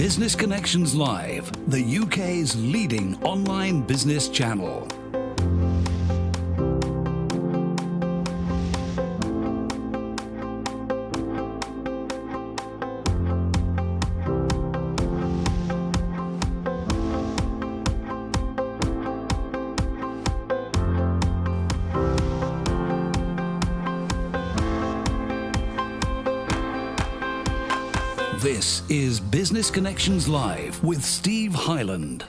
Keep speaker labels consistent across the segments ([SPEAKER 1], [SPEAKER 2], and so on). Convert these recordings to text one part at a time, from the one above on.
[SPEAKER 1] Business Connections Live, the UK's leading online business channel. This is Business Connections Live with Steve Hyland.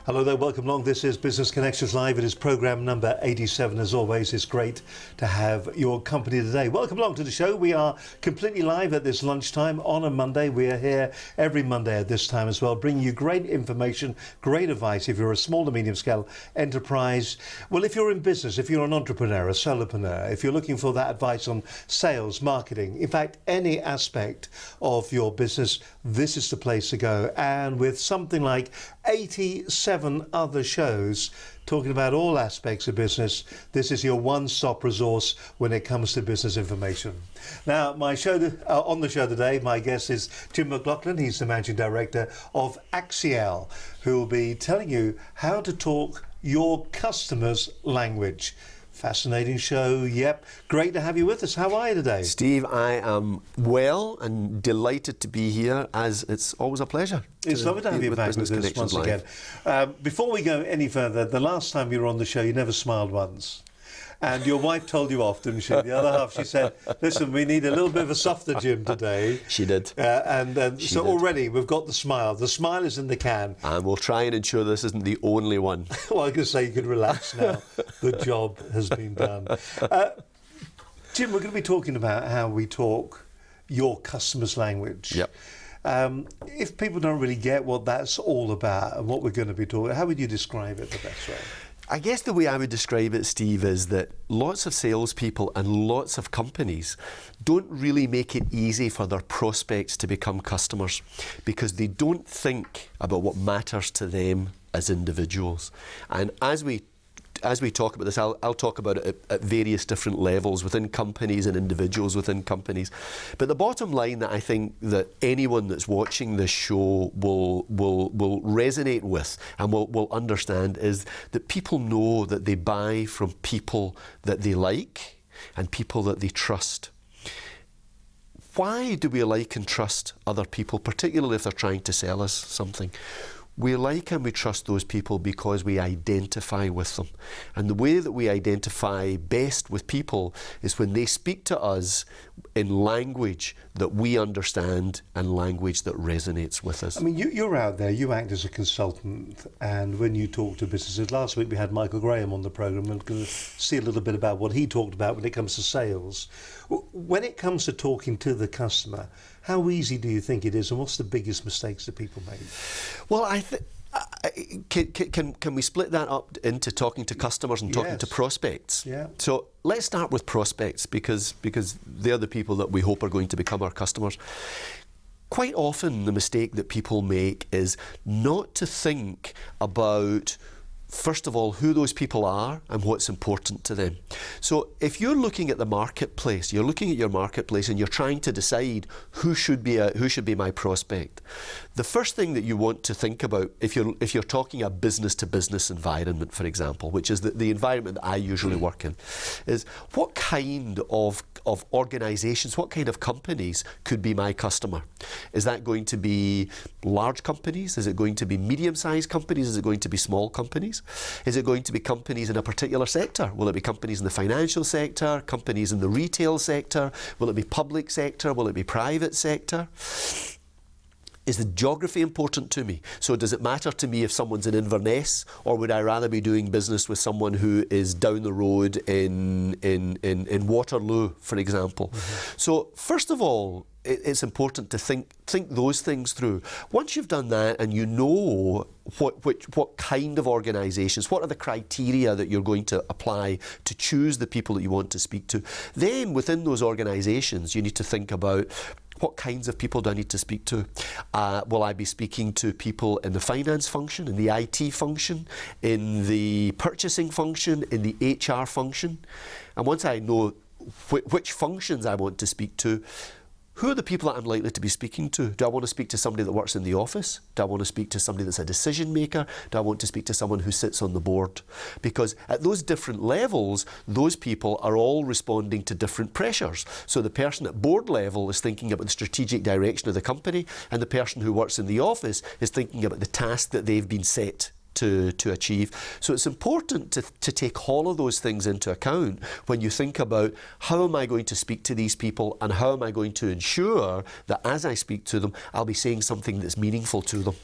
[SPEAKER 2] Hello there, welcome along. This is Business Connections Live. It is programme number 87. As always, it's great to have your company today. Welcome along to the show. We are completely live at this lunchtime on a Monday. We are here every Monday at this time as well, bringing you great information, great advice if you're a small to medium scale enterprise. Well, if you're in business, if you're an entrepreneur, a solopreneur, if you're looking for that advice on sales, marketing, in fact, any aspect of your business, this is the place to go. And with something like 87 other shows talking about all aspects of business, this is your one-stop resource when it comes to business information. Now, on the show today, my guest is Jim McLaughlin. He's the Managing Director of Axiall, who will be telling you how to talk your customers' language. Fascinating show, yep. Great to have you with us. How are you today?
[SPEAKER 3] Steve, I am well and delighted to be here, as it's always a pleasure.
[SPEAKER 2] It's lovely to have you back with us once again. Before we go any further, the last time you were on the show, you never smiled once. And your wife told you off, didn't she? The other half, she said, listen, we need a little bit of a softer Jim today.
[SPEAKER 3] She did.
[SPEAKER 2] So already we've got the smile. The smile is in the can.
[SPEAKER 3] And we'll try and ensure this isn't the only one.
[SPEAKER 2] Well, I can say you can relax now. The job has been done. Jim, we're going to be talking about how we talk your customer's language.
[SPEAKER 3] Yep.
[SPEAKER 2] If people don't really get what that's all about and what we're going to be talking, how would you describe it the best way?
[SPEAKER 3] I guess the way I would describe it, Steve, is that lots of salespeople and lots of companies don't really make it easy for their prospects to become customers because they don't think about what matters to them as individuals. And as we talk about this, I'll talk about it at various different levels within companies and individuals within companies. But the bottom line that I think that anyone that's watching this show will resonate with and will understand is that people know that they buy from people that they like and people that they trust. Why do we like and trust other people, particularly if they're trying to sell us something? We like and we trust those people because we identify with them. And the way that we identify best with people is when they speak to us in language that we understand and language that resonates with us.
[SPEAKER 2] I mean, you're out there, you act as a consultant, and when you talk to businesses, last week we had Michael Graham on the programme, and we're going to see a little bit about what he talked about when it comes to sales. When it comes to talking to the customer, how easy do you think it is, and what's the biggest mistakes that people make?
[SPEAKER 3] Well, can we split that up into talking to customers and talking to prospects?
[SPEAKER 2] Yeah.
[SPEAKER 3] So let's start with prospects because they're the people that we hope are going to become our customers. Quite often the mistake that people make is not to think about, first of all, who those people are and what's important to them. So if you're looking at the marketplace, you're looking at your marketplace and you're trying to decide who should be my prospect. The first thing that you want to think about, if you're talking a business-to-business environment, for example, which is the environment that I usually work in, is what kind of organisations, what kind of companies could be my customer? Is that going to be large companies? Is it going to be medium-sized companies? Is it going to be small companies? Is it going to be companies in a particular sector? Will it be companies in the financial sector, companies in the retail sector? Will it be public sector? Will it be private sector? Is the geography important to me? So does it matter to me if someone's in Inverness, or would I rather be doing business with someone who is down the road in Waterloo, for example? Mm-hmm. So first of all, it's important to think those things through. Once you've done that and you know what kind of organisations, what are the criteria that you're going to apply to choose the people that you want to speak to, then within those organisations you need to think about what kinds of people do I need to speak to? Will I be speaking to people in the finance function, in the IT function, in the purchasing function, in the HR function? And once I know which functions I want to speak to, who are the people that I'm likely to be speaking to? Do I want to speak to somebody that works in the office? Do I want to speak to somebody that's a decision maker? Do I want to speak to someone who sits on the board? Because at those different levels, those people are all responding to different pressures. So the person at board level is thinking about the strategic direction of the company, and the person who works in the office is thinking about the task that they've been set to achieve. So it's important to take all of those things into account when you think about how am I going to speak to these people, and how am I going to ensure that as I speak to them, I'll be saying something that's meaningful to them.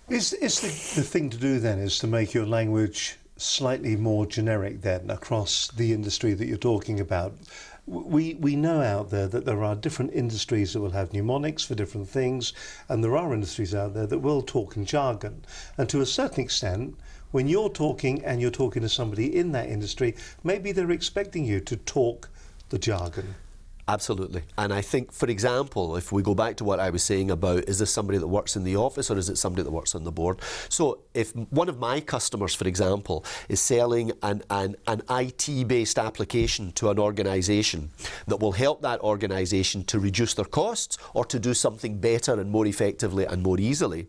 [SPEAKER 2] Is the thing to do then is to make your language slightly more generic then across the industry that you're talking about? We know out there that there are different industries that will have mnemonics for different things, and there are industries out there that will talk in jargon. And to a certain extent, when you're talking and you're talking to somebody in that industry, maybe they're expecting you to talk the jargon.
[SPEAKER 3] Absolutely. And I think, for example, if we go back to what I was saying about, is this somebody that works in the office or is it somebody that works on the board? So if one of my customers, for example, is selling an IT-based application to an organisation that will help that organisation to reduce their costs or to do something better and more effectively and more easily,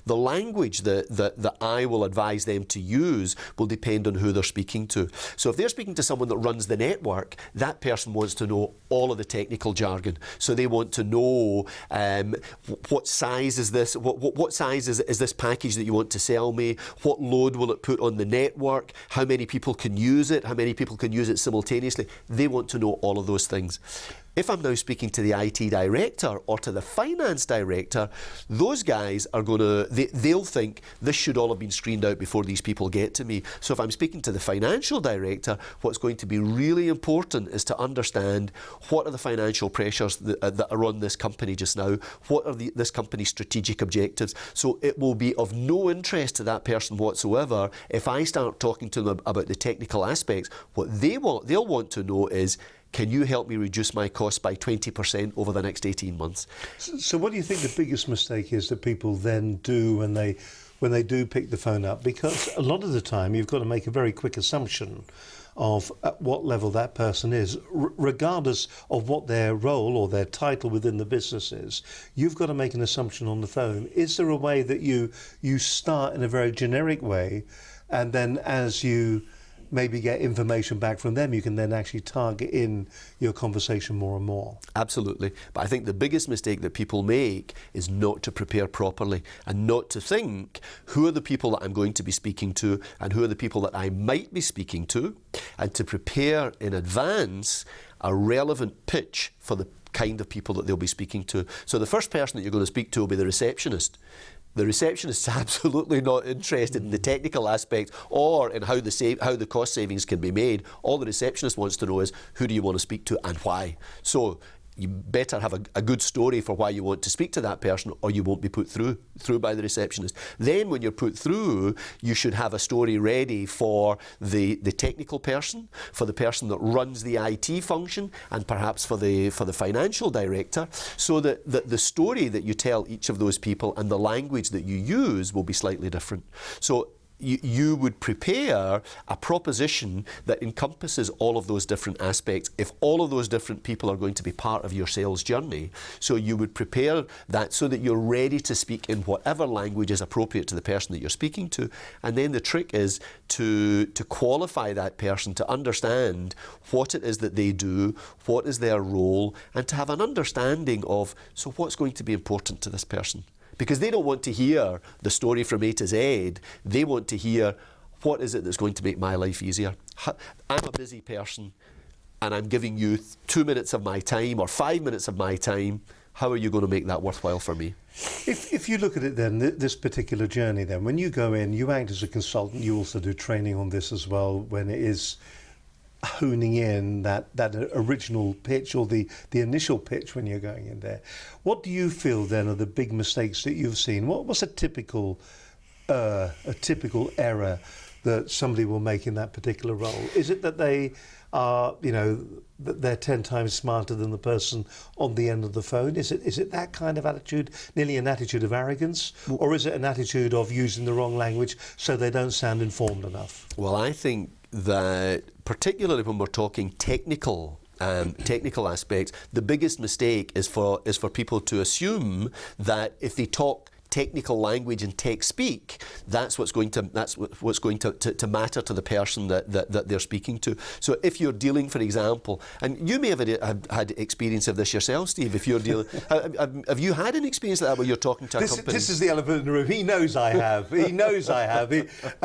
[SPEAKER 3] the language that I will advise them to use will depend on who they're speaking to. So if they're speaking to someone that runs the network, that person wants to know all of the technical jargon. So they want to know what size is this, what size is this package that you want to sell me, what load will it put on the network, how many people can use it, how many people can use it simultaneously. They want to know all of those things. If I'm now speaking to the IT director or to the finance director, those guys are they'll think this should all have been screened out before these people get to me. So if I'm speaking to the financial director, what's going to be really important is to understand what are the financial pressures that are on this company just now, what are this company's strategic objectives. So it will be of no interest to that person whatsoever if I start talking to them about the technical aspects. What they'll want to know is, can you help me reduce my costs by 20% over the next 18 months?
[SPEAKER 2] So what do you think the biggest mistake is that people then do when they do pick the phone up? Because a lot of the time you've got to make a very quick assumption of at what level that person is, regardless of what their role or their title within the business is. You've got to make an assumption on the phone. Is there a way that you start in a very generic way, and then as you maybe get information back from them, you can then actually target in your conversation more and more?
[SPEAKER 3] Absolutely. But I think the biggest mistake that people make is not to prepare properly and not to think, who are the people that I'm going to be speaking to and who are the people that I might be speaking to, and to prepare in advance a relevant pitch for the kind of people that they'll be speaking to. So the first person that you're going to speak to will be the receptionist. The receptionist is absolutely not interested in the technical aspect or in how the cost savings can be made. All the receptionist wants to know is, who do you want to speak to and why? So you better have a good story for why you want to speak to that person, or you won't be put through by the receptionist. Then when you're put through, you should have a story ready for the technical person, for the person that runs the IT function, and perhaps for the financial director, so that the story that you tell each of those people and the language that you use will be slightly different. So you would prepare a proposition that encompasses all of those different aspects if all of those different people are going to be part of your sales journey. So you would prepare that so that you're ready to speak in whatever language is appropriate to the person that you're speaking to. And then the trick is to qualify that person, to understand what it is that they do, what is their role, and to have an understanding of, so what's going to be important to this person. Because they don't want to hear the story from A to Z. They want to hear, what is it that's going to make my life easier? I'm a busy person and I'm giving you 2 minutes of my time or 5 minutes of my time. How are you going to make that worthwhile for me?
[SPEAKER 2] If you look at it then, this particular journey then, when you go in, you act as a consultant, you also do training on this as well when it is honing in that original pitch or the initial pitch when you're going in there. What do you feel then are the big mistakes that you've seen? What's a typical error that somebody will make in that particular role? Is it that they are, that they're 10 times smarter than the person on the end of the phone? Is it that kind of attitude, nearly an attitude of arrogance? Or is it an attitude of using the wrong language so they don't sound informed enough?
[SPEAKER 3] Well, I think that particularly when we're talking technical technical aspects, the biggest mistake is for people to assume that if they talk technical language and tech speak, that's what's going to matter to the person that they're speaking to. So if you're dealing, for example, and you may have had experience of this yourself, Steve. If you're dealing, have you had an experience like that where you're talking to a company?
[SPEAKER 2] This is the elephant in the room. He knows I have. He knows I have.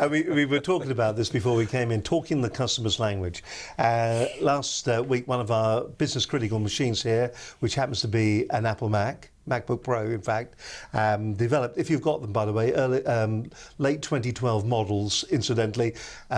[SPEAKER 2] We were talking about this before we came in, talking the customer's language. Last week, one of our business critical machines here, which happens to be an Apple MacBook Pro, in fact, developed, if you've got them, by the way, late 2012 models, incidentally,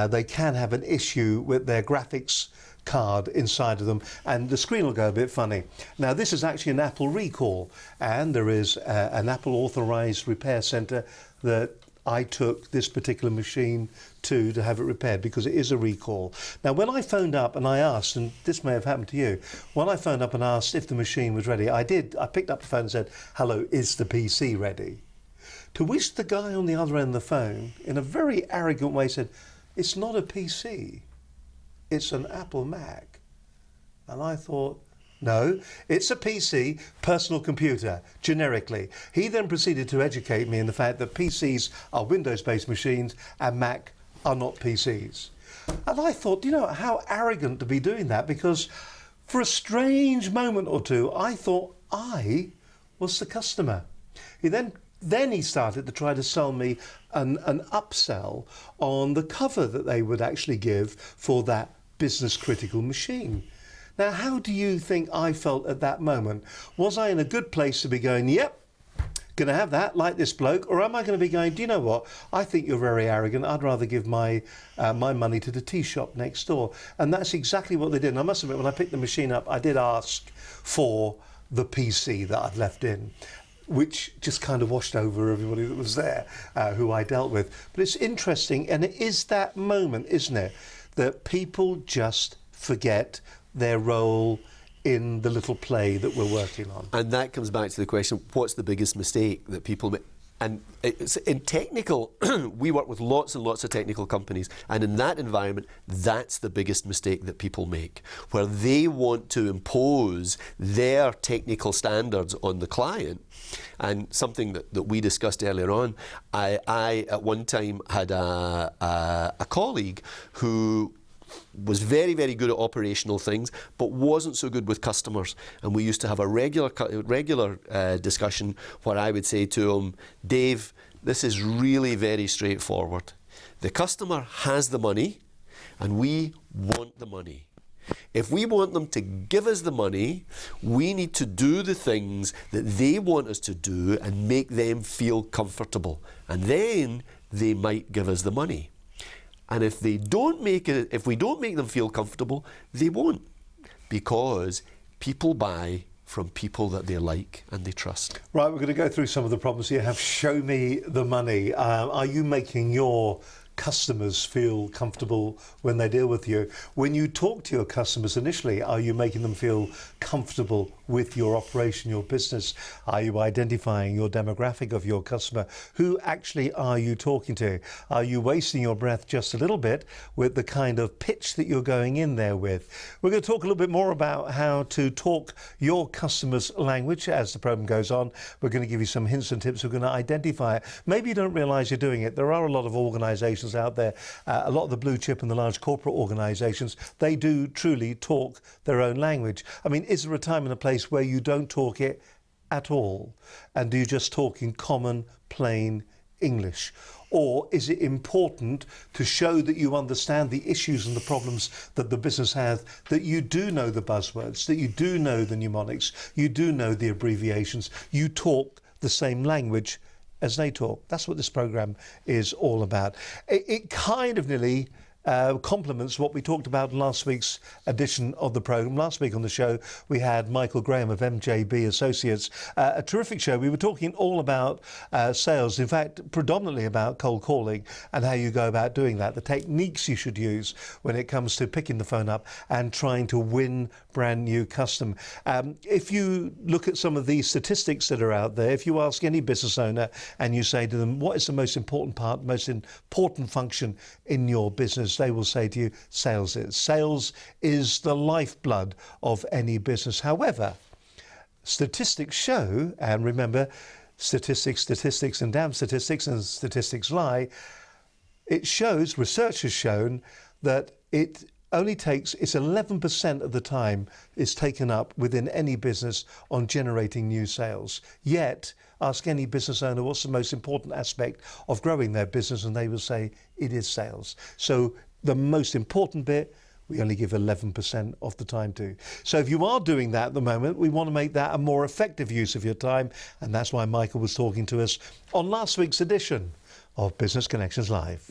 [SPEAKER 2] they can have an issue with their graphics card inside of them, and the screen will go a bit funny. Now, this is actually an Apple recall, and there is an Apple authorized repair center that I took this particular machine to have it repaired, because it is a recall. Now, when I phoned up and I asked, and this may have happened to you, when I phoned up and asked if the machine was ready, I picked up the phone and said, "Hello, is the PC ready?" To which the guy on the other end of the phone, in a very arrogant way, said, "It's not a PC, it's an Apple Mac." And I thought, no, it's a PC, personal computer, generically. He then proceeded to educate me in the fact that PCs are Windows-based machines and Mac are not PCs. And I thought, you know, how arrogant to be doing that, because for a strange moment or two, I thought I was the customer. Then he started to try to sell me an upsell on the cover that they would actually give for that business critical machine. Now, how do you think I felt at that moment? Was I in a good place to be going, yep, going to have that, like this bloke, or am I going to be going, do you know what, I think you're very arrogant, I'd rather give my money to the tea shop next door? And that's exactly what they did. And I must admit, when I picked the machine up, I did ask for the PC that I'd left in, which just kind of washed over everybody that was there, who I dealt with. But it's interesting, and it is that moment, isn't it, that people just forget their role in the little play that we're working on.
[SPEAKER 3] And that comes back to the question, what's the biggest mistake that people make? And it's, in technical, we work with lots and lots of technical companies, and in that environment, that's the biggest mistake that people make, where they want to impose their technical standards on the client. And something that we discussed earlier on, I at one time had a colleague who was very, very good at operational things, but wasn't so good with customers. And we used to have a regular discussion where I would say to him, "Dave, this is really very straightforward. The customer has the money, and we want the money. If we want them to give us the money, we need to do the things that they want us to do and make them feel comfortable. And then they might give us the money. And if we don't make them feel comfortable, they won't, because people buy from people that they like and they trust."
[SPEAKER 2] Right, we're going to go through some of the problems you have. Show me the money. Are you making your customers feel comfortable when they deal with you? When you talk to your customers initially, are you making them feel comfortable with your operation, your business? Are you identifying your demographic of your customer? Who actually are you talking to? Are you wasting your breath just a little bit with the kind of pitch that you're going in there with? We're going to talk a little bit more about how to talk your customer's language as the program goes on. We're going to give you some hints and tips. We're going to identify it. Maybe you don't realise you're doing it. There are a lot of organisations out there, a lot of the blue chip and the large corporate organisations, they do truly talk their own language. I mean, is there a time and a place where you don't talk it at all? And do you just talk in common, plain English? Or is it important to show that you understand the issues and the problems that the business has, that you do know the buzzwords, that you do know the mnemonics, you do know the abbreviations, you talk the same language as they talk? That's what this programme is all about. It kind of nearly complements what we talked about in last week's edition of the programme. Last week on the show, we had Michael Graham of MJB Associates. A terrific show. We were talking all about sales, in fact, predominantly about cold calling and how you go about doing that, the techniques you should use when it comes to picking the phone up and trying to win brand new custom. If you look at some of these statistics that are out there, if you ask any business owner and you say to them, what is the most important part, most important function in your business? they will say to you, sales is. Sales is the lifeblood of any business. However, statistics show, and remember, statistics, and damn statistics, and statistics lie. It shows, research has shown, that it only takes, it's 11% of the time is taken up within any business on generating new sales. Yet, ask any business owner what's the most important aspect of growing their business, and they will say it is sales. So the most important bit, we only give 11% of the time to. So if you are doing that at the moment, we want to make that a more effective use of your time, and that's why Michael was talking to us on last week's edition of Business Connections Live.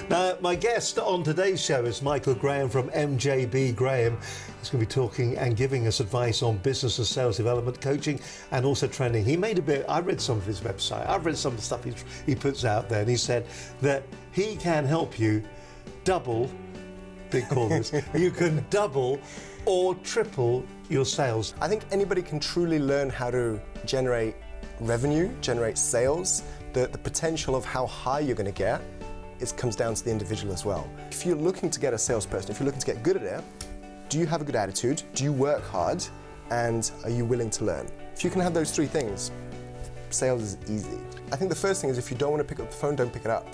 [SPEAKER 2] Now, my guest on today's show is Michael Graham from MJB Graham. He's going to be talking and giving us advice on business and sales development, coaching, and also training. He made a bit, I read some of his website, I've read some of the stuff he puts out there, and he said that he can help you double, big call this, you can double or triple your sales.
[SPEAKER 4] I think anybody can truly learn how to generate revenue, generate sales. The potential of how high you're going to get, it comes down to the individual as well. If you're looking to get a salesperson, if you're looking to get good at it, do you have a good attitude? Do you work hard? And are you willing to learn? If you can have those three things, sales is easy. I think the first thing is if you don't want to pick up the phone, don't pick it up,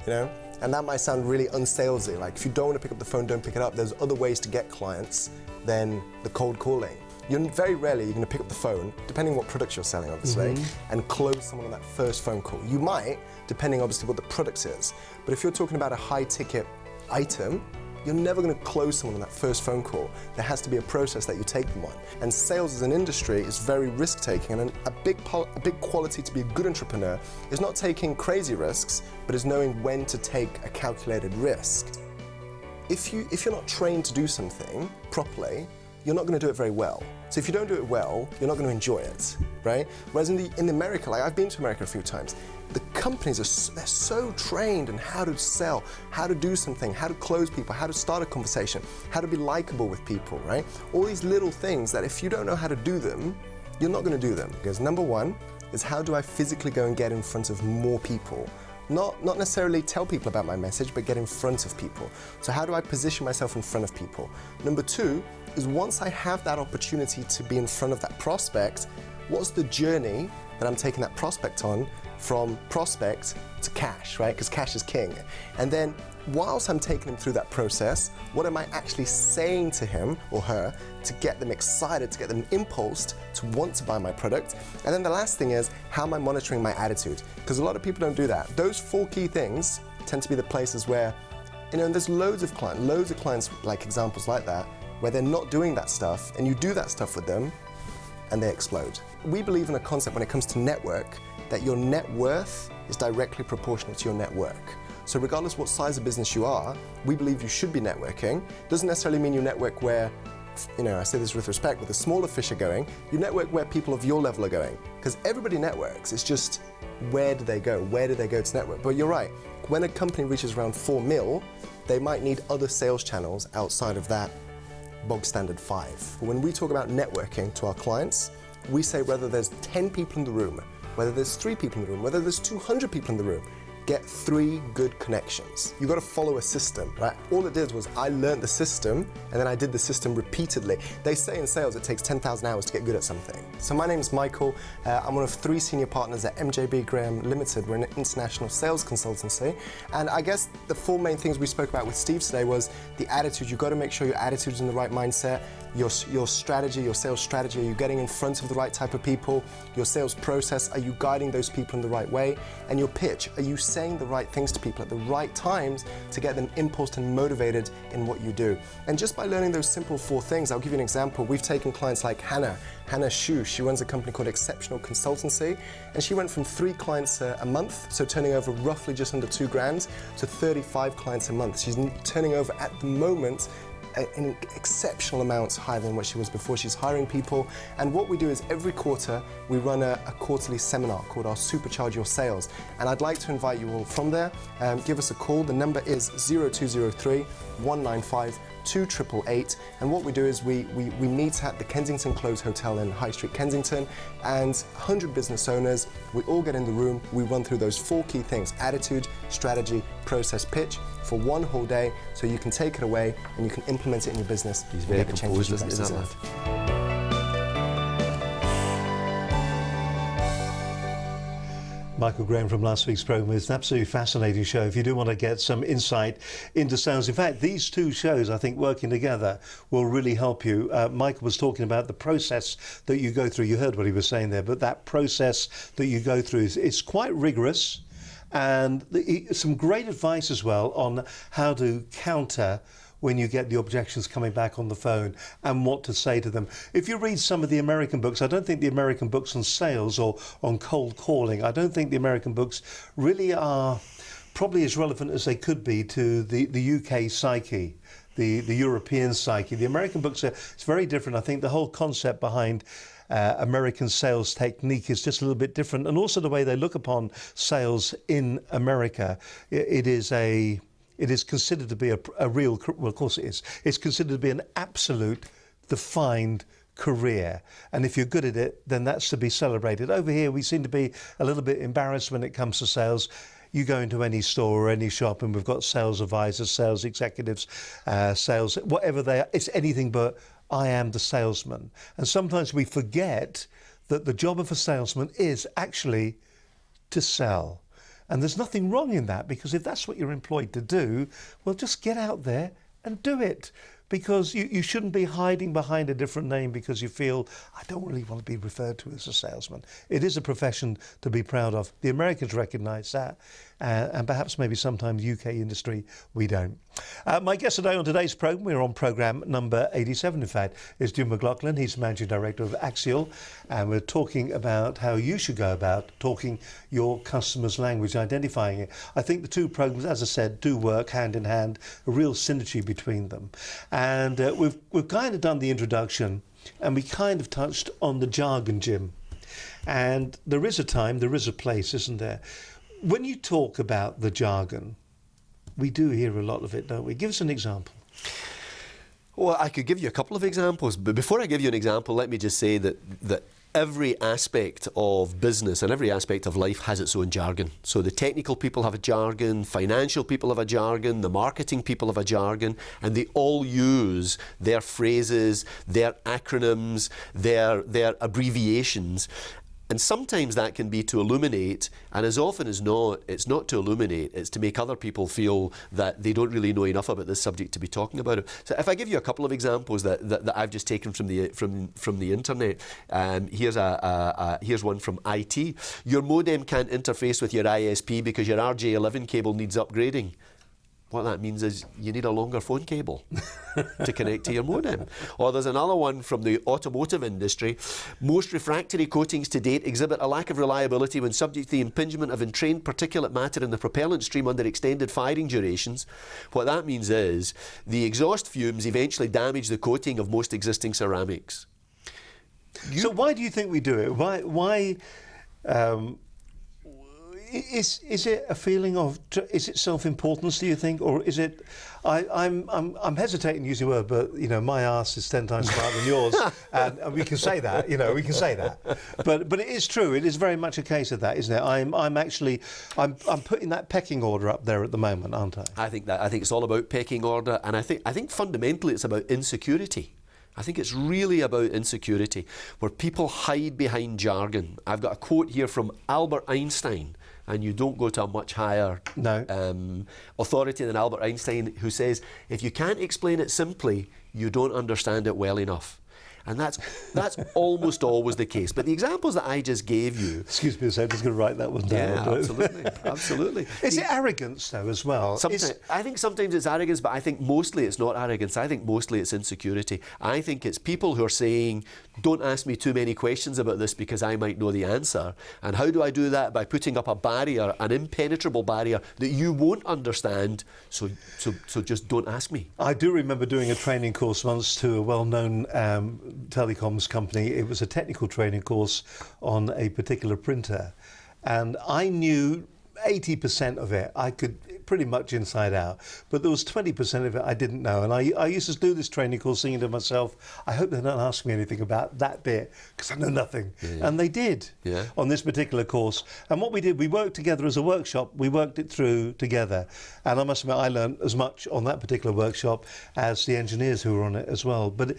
[SPEAKER 4] you know? And that might sound really unsalesy. Like if you don't want to pick up the phone, don't pick it up. There's other ways to get clients than the cold calling. Very rarely you're going to pick up the phone, depending on what products you're selling, obviously, and close someone on that first phone call. You might, depending obviously what the product is. But if you're talking about a high-ticket item, you're never going to close someone on that first phone call. There has to be a process that you take them on. And sales as an industry is very risk-taking, and a big quality to be a good entrepreneur is not taking crazy risks, but is knowing when to take a calculated risk. If you're not trained to do something properly, you're not going to do it very well. So if you don't do it well, you're not going to enjoy it, right? Whereas in America, like I've been to America a few times, the companies they're so trained in how to sell, how to do something, how to close people, how to start a conversation, how to be likable with people, right? All these little things that if you don't know how to do them, you're not going to do them. Because number one is how do I physically go and get in front of more people? Not necessarily tell people about my message, but get in front of people. So how do I position myself in front of people? Number two is once I have that opportunity to be in front of that prospect, what's the journey that I'm taking that prospect on from prospect to cash, right? Because cash is king. And then whilst I'm taking them through that process, what am I actually saying to him or her to get them excited, to get them impulsed to want to buy my product? And then the last thing is, how am I monitoring my attitude? Because a lot of people don't do that. Those four key things tend to be the places where, and there's loads of clients like examples like that, where they're not doing that stuff, and you do that stuff with them, and they explode. We believe in a concept when it comes to network, that your net worth is directly proportional to your network. So regardless what size of business you are, we believe you should be networking. Doesn't necessarily mean you network where, I say this with respect, where the smaller fish are going. You network where people of your level are going. Because everybody networks, it's just where do they go? Where do they go to network? But you're right, when a company reaches around 4 mil, they might need other sales channels outside of that bog standard 5. But when we talk about networking to our clients, we say whether there's 10 people in the room, whether there's 3 people in the room, whether there's 200 people in the room, get 3 good connections. You've got to follow a system, right? All it did was I learned the system and then I did the system repeatedly. They say in sales it takes 10,000 hours to get good at something. So my name's Michael. I'm one of 3 senior partners at MJB Graham Limited. We're an international sales consultancy. And I guess the 4 main things we spoke about with Steve today was the attitude. You've got to make sure your attitude's in the right mindset. Your strategy, your sales strategy, are you getting in front of the right type of people? Your sales process, are you guiding those people in the right way? And your pitch, are you saying the right things to people at the right times to get them impulsed and motivated in what you do? And just by learning those simple 4 things, I'll give you an example. We've taken clients like Hannah Shu. She runs a company called Exceptional Consultancy, and she went from 3 clients a month, so turning over roughly just under 2 grand, to 35 clients a month. She's turning over at the moment an exceptional amount higher than what she was before. She's hiring people, and what we do is every quarter we run a quarterly seminar called our Supercharge Your Sales, and I'd like to invite you all from there. Give us a call. The number is 0203 195 2888. And what we do is we meet at the Kensington Close Hotel in High Street, Kensington, and 100 business owners. We all get in the room. We run through those 4 key things: attitude, strategy, process, pitch, for one whole day, so you can take it away and you can implement it in your business.
[SPEAKER 3] He's very composed, isn't he, that
[SPEAKER 4] deserve.
[SPEAKER 3] lad?
[SPEAKER 2] Michael Graham from last week's programme. It's an absolutely fascinating show if you do want to get some insight into sales. In fact, these 2 shows, I think, working together will really help you. Michael was talking about the process that you go through. You heard what he was saying there, but that process that you go through is quite rigorous, and some great advice as well on how to counter when you get the objections coming back on the phone and what to say to them. If you read some of the American books, I don't think the American books on sales or on cold calling, I don't think the American books really are probably as relevant as they could be to the UK psyche, the European psyche. The American books it's very different. I think the whole concept behind American sales technique is just a little bit different, and also the way they look upon sales in America. It is considered to be a real, well, of course it is. It's considered to be an absolute defined career. And if you're good at it, then that's to be celebrated. Over here, we seem to be a little bit embarrassed when it comes to sales. You go into any store or any shop and we've got sales advisors, sales executives, sales, whatever they are. It's anything but I am the salesman. And sometimes we forget that the job of a salesman is actually to sell. And there's nothing wrong in that, because if that's what you're employed to do, well, just get out there and do it. Because you shouldn't be hiding behind a different name because you feel, I don't really want to be referred to as a salesman. It is a profession to be proud of. The Americans recognise that, and perhaps maybe sometimes UK industry, we don't. My guest today on today's programme, we're on programme number 87, in fact, is Jim McLaughlin. He's Managing Director of Axiall, and we're talking about how you should go about talking your customer's language, identifying it. I think the 2 programmes, as I said, do work hand in hand, a real synergy between them. And we've kind of done the introduction, and we kind of touched on the jargon, Jim. And there is a time, there is a place, isn't there? When you talk about the jargon, we do hear a lot of it, don't we? Give us an example.
[SPEAKER 3] Well, I could give you a couple of examples, but before I give you an example, let me just say that every aspect of business and every aspect of life has its own jargon. So the technical people have a jargon, financial people have a jargon, the marketing people have a jargon, and they all use their phrases, their acronyms, their abbreviations. And sometimes that can be to illuminate, and as often as not, it's not to illuminate, it's to make other people feel that they don't really know enough about this subject to be talking about it. So if I give you a couple of examples that I've just taken from the internet, here's one from IT. Your modem can't interface with your ISP because your RJ11 cable needs upgrading. What that means is you need a longer phone cable to connect to your modem. Or there's another one from the automotive industry. Most refractory coatings to date exhibit a lack of reliability when subject to the impingement of entrained particulate matter in the propellant stream under extended firing durations. What that means is the exhaust fumes eventually damage the coating of most existing ceramics.
[SPEAKER 2] So why do you think we do it? Why is it a feeling of, is it self-importance, do you think, or is it, I'm hesitating using the word, but you know, my arse is 10 times smarter than yours, and we can say that, you know, we can say that, but it is true. It is very much a case of that, isn't it? I'm putting that pecking order up there at the moment, aren't I?
[SPEAKER 3] I think it's all about pecking order, and I think fundamentally it's about insecurity. I think it's really about insecurity, where people hide behind jargon. I've got a quote here from Albert Einstein, and you don't go to a much higher authority than Albert Einstein, who says, if you can't explain it simply, you don't understand it well enough. And that's almost always the case. But the examples that I just gave you...
[SPEAKER 2] Excuse me a second, I'm just going to write that one down.
[SPEAKER 3] Yeah, absolutely, absolutely.
[SPEAKER 2] Is it arrogance, though, as well?
[SPEAKER 3] I think sometimes it's arrogance, but I think mostly it's not arrogance. I think mostly it's insecurity. I think it's people who are saying, don't ask me too many questions about this because I might know the answer. And how do I do that? By putting up a barrier, an impenetrable barrier that you won't understand, so just don't ask me.
[SPEAKER 2] I do remember doing a training course once to a well-known telecoms company. It was a technical training course on a particular printer, and I knew 80% of it. I could pretty much inside out. But there was 20% of it I didn't know. And I used to do this training course thinking to myself, I hope they don't ask me anything about that bit, because I know nothing.
[SPEAKER 3] Yeah.
[SPEAKER 2] And they did on this particular course. And what we did, we worked together as a workshop. We worked it through together. And I must admit, I learned as much on that particular workshop as the engineers who were on it as well. But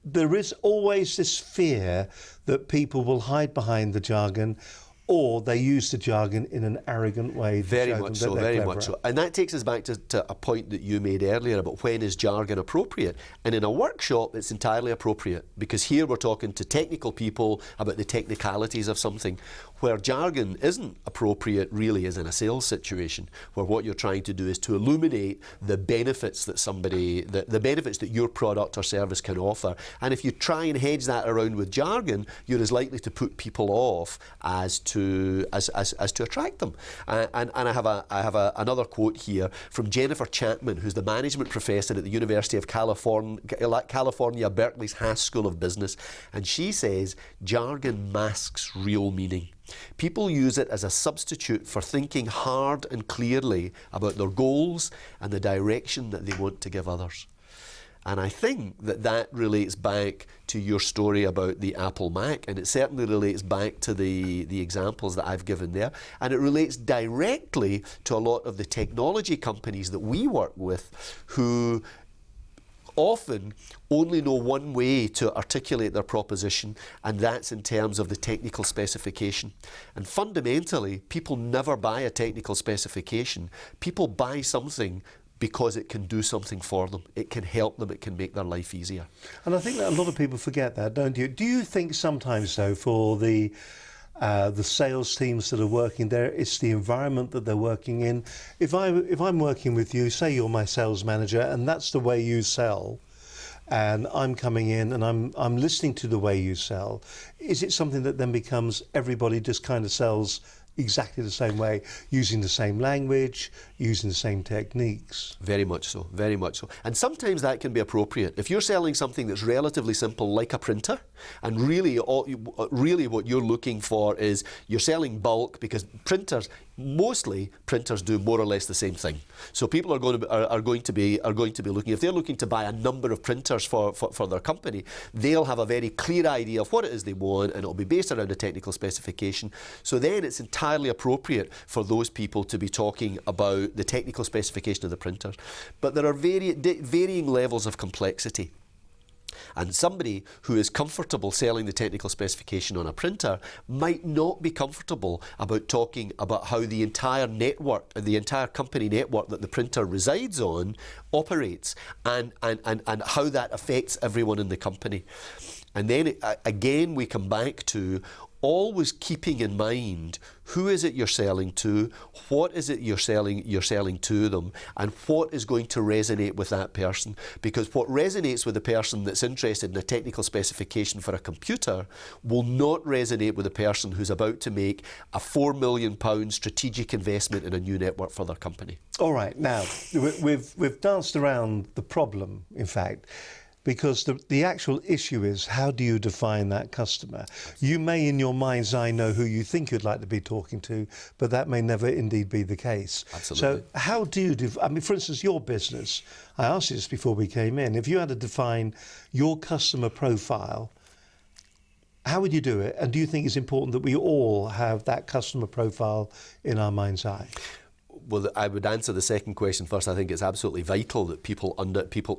[SPEAKER 2] there is always this fear that people will hide behind the jargon, or they use the jargon in an arrogant way.
[SPEAKER 3] Very much so, very much so. And that takes us back to a point that you made earlier about when is jargon appropriate. And in a workshop, it's entirely appropriate, because here we're talking to technical people about the technicalities of something. Where jargon isn't appropriate really is in a sales situation, where what you're trying to do is to illuminate the benefits that the benefits that your product or service can offer. And if you try and hedge that around with jargon, you're as likely to put people off as to attract them. And I have another quote here from Jennifer Chapman, who's the management professor at the University of California, Berkeley's Haas School of Business, and she says jargon masks real meaning. People use it as a substitute for thinking hard and clearly about their goals and the direction that they want to give others. And I think that relates back to your story about the Apple Mac, and it certainly relates back to the examples that I've given there, and it relates directly to a lot of the technology companies that we work with who often only know one way to articulate their proposition, and that's in terms of the technical specification. And fundamentally, people never buy a technical specification. People buy something because it can do something for them. It can help them. It can make their life easier. And
[SPEAKER 2] I think that a lot of people forget that, don't you? Do you think sometimes, though, for the sales teams that are working there, it's the environment that they're working in? If I'm working with you, say you're my sales manager, and that's the way you sell, and I'm coming in and I'm listening to the way you sell, is it something that then becomes everybody just kind of sells exactly the same way, using the same language, using the same techniques?
[SPEAKER 3] Very much so, very much so. And sometimes that can be appropriate. If you're selling something that's relatively simple, like a printer, and really what you're looking for is you're selling bulk, because mostly printers do more or less the same thing. So people are going to be looking, if they're looking to buy a number of printers for their company, they'll have a very clear idea of what it is they want, and it'll be based around a technical specification. So then it's entirely appropriate for those people to be talking about the technical specification of the printers. But there are varying levels of complexity. And somebody who is comfortable selling the technical specification on a printer might not be comfortable about talking about how the entire network, the entire company network that the printer resides on operates, and how that affects everyone in the company. And then again we come back to always keeping in mind who is it you're selling to, what is it you're selling to them, and what is going to resonate with that person. Because what resonates with the person that's interested in a technical specification for a computer will not resonate with the person who's about to make a £4 million strategic investment in a new network for their company.
[SPEAKER 2] All right, now we've danced around the problem, in fact, because the actual issue is, how do you define that customer? You may in your mind's eye know who you think you'd like to be talking to, but that may never indeed be the case.
[SPEAKER 3] Absolutely.
[SPEAKER 2] So how do you, I mean, for instance, your business, I asked you this before we came in, if you had to define your customer profile, how would you do it? And do you think it's important that we all have that customer profile in our mind's eye?
[SPEAKER 3] Well, I would answer the second question first. I think it's absolutely vital that people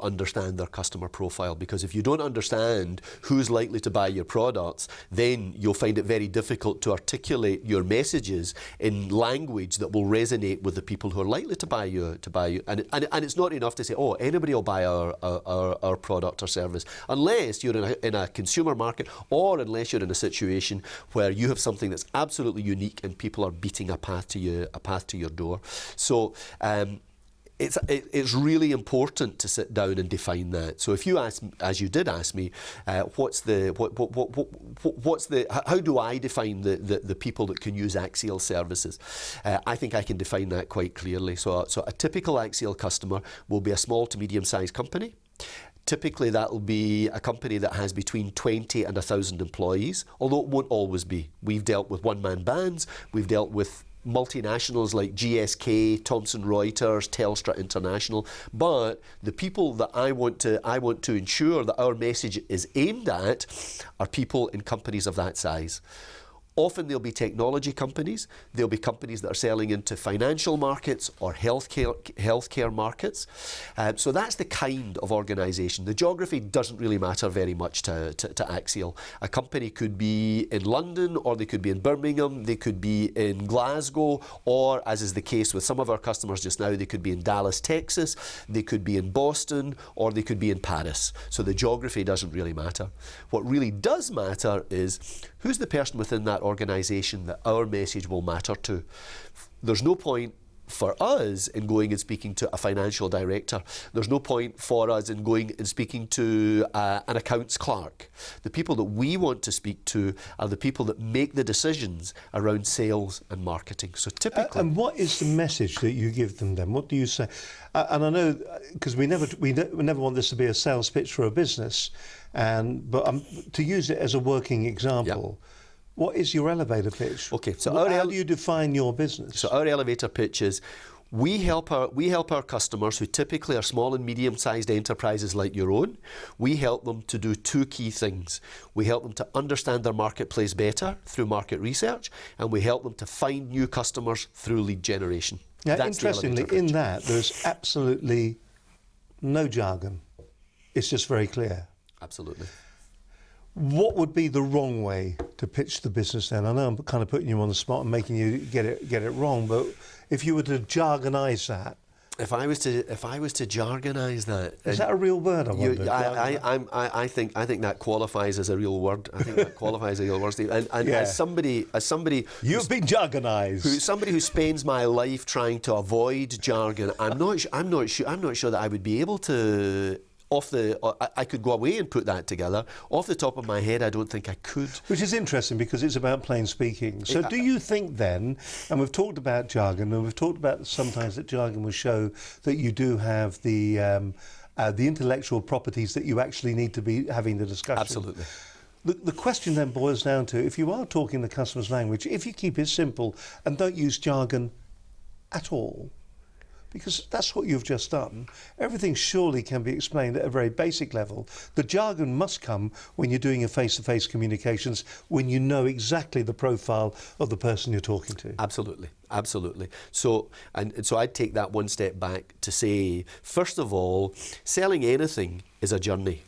[SPEAKER 3] understand their customer profile, because if you don't understand who's likely to buy your products, then you'll find it very difficult to articulate your messages in language that will resonate with the people who are likely to buy you. And it's not enough to say, oh, anybody will buy our product or service, unless you're in a consumer market, or unless you're in a situation where you have something that's absolutely unique and people are beating a path to your door. So it's really important to sit down and define that. So if you ask, as you did ask me, how do I define the people that can use Axiall services? I think I can define that quite clearly. So a typical Axiall customer will be a small to medium-sized company. Typically, that will be a company that has between 20 and 1,000 employees, although it won't always be. We've dealt with one-man bands, we've dealt with multinationals like GSK, Thomson Reuters, Telstra International, but the people that I want to ensure that our message is aimed at are people in companies of that size. Often they'll be technology companies, they'll be companies that are selling into financial markets or healthcare markets. So that's the kind of organisation. The geography doesn't really matter very much to Axiall. A company could be in London, or they could be in Birmingham, they could be in Glasgow, or, as is the case with some of our customers just now, they could be in Dallas, Texas, they could be in Boston, or they could be in Paris. So the geography doesn't really matter. What really does matter is who's the person within that organisation that our message will matter to. There's no point for us in going and speaking to a financial director. There's no point for us in going and speaking to an accounts clerk. The people that we want to speak to are the people that make the decisions around sales and marketing. So typically...
[SPEAKER 2] and what is the message that you give them then? What do you say? And I know, because we never want this to be a sales pitch for a business, but to use it as a working example, what is your elevator pitch?
[SPEAKER 3] Okay, so
[SPEAKER 2] how do you define your business?
[SPEAKER 3] So our elevator pitch is we help our customers, who typically are small and medium-sized enterprises like your own. We help them to do two key things. We help them to understand their marketplace better through market research, and we help them to find new customers through lead generation.
[SPEAKER 2] Now,
[SPEAKER 3] That's
[SPEAKER 2] interestingly, in that, there's absolutely no jargon. It's just very clear.
[SPEAKER 3] Absolutely.
[SPEAKER 2] What would be the wrong way to pitch the business then? I know I'm kind of putting you on the spot and making you get it wrong, but if you were to jargonise that,
[SPEAKER 3] If I was to jargonise that,
[SPEAKER 2] is that a real word?
[SPEAKER 3] I think that qualifies as a real word. I think that qualifies as a real word, Steve. And as somebody
[SPEAKER 2] you've been jargonised.
[SPEAKER 3] Somebody who spends my life trying to avoid jargon, I'm not sure that I would be able to. I could go away and put that together. Off the top of my head, I don't think I could.
[SPEAKER 2] Which is interesting, because it's about plain speaking. So do you think then, and we've talked about jargon, and we've talked about sometimes that jargon will show that you do have the intellectual properties that you actually need to be having the discussion.
[SPEAKER 3] Absolutely.
[SPEAKER 2] The question then boils down to, if you are talking the customer's language, if you keep it simple and don't use jargon at all, because that's what you've just done. Everything surely can be explained at a very basic level. The jargon must come when you're doing your face-to-face communications, when you know exactly the profile of the person you're talking to.
[SPEAKER 3] Absolutely, absolutely. So I'd take that one step back to say, first of all, selling anything is a journey.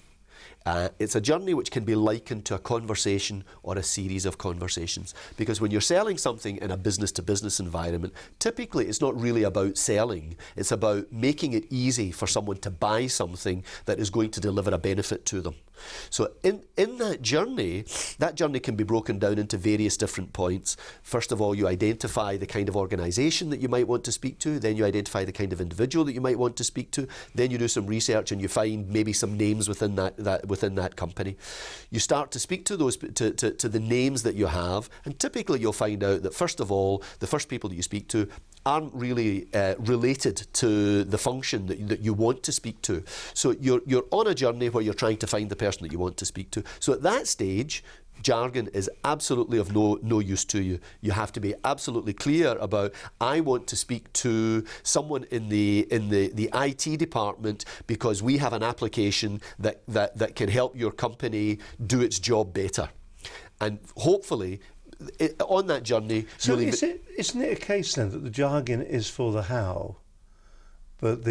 [SPEAKER 3] It's a journey which can be likened to a conversation or a series of conversations. Because when you're selling something in a business-to-business environment, typically it's not really about selling. It's about making it easy for someone to buy something that is going to deliver a benefit to them. So in that journey can be broken down into various different points. First of all, you identify the kind of organisation that you might want to speak to. Then you identify the kind of individual that you might want to speak to. Then you do some research and you find maybe some names within that company. You start to speak to those to the names that you have, and typically you'll find out that, first of all, the first people that you speak to aren't really related to the function that you want to speak to. So you're on a journey where you're trying to find the person that you want to speak to. So at that stage, jargon is absolutely of no use to you. You have to be absolutely clear about, I want to speak to someone in the IT department because we have an application that can help your company do its job better. And hopefully, on that journey...
[SPEAKER 2] So isn't it a case then that the jargon is for the how? But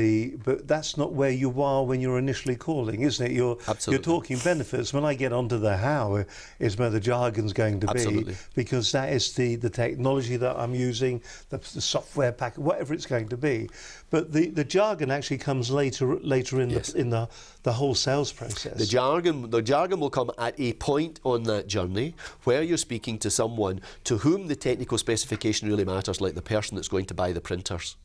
[SPEAKER 2] that's not where you are when you're initially calling, isn't it? You're talking benefits. When I get onto the how is where the jargon's going to be, because that is the technology that I'm using, the software package, whatever it's going to be. But the jargon actually comes later in the whole sales process.
[SPEAKER 3] The jargon will come at a point on that journey where you're speaking to someone to whom the technical specification really matters, like the person that's going to buy the printers.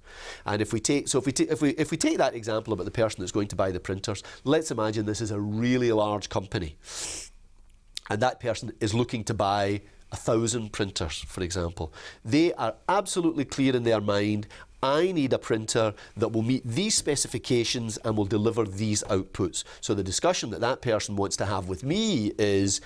[SPEAKER 3] And if we take that example about the person that's going to buy the printers, let's imagine this is a really large company, and that person is looking to buy 1,000 printers, for example. They are absolutely clear in their mind, I need a printer that will meet these specifications and will deliver these outputs. So the discussion that person wants to have with me is,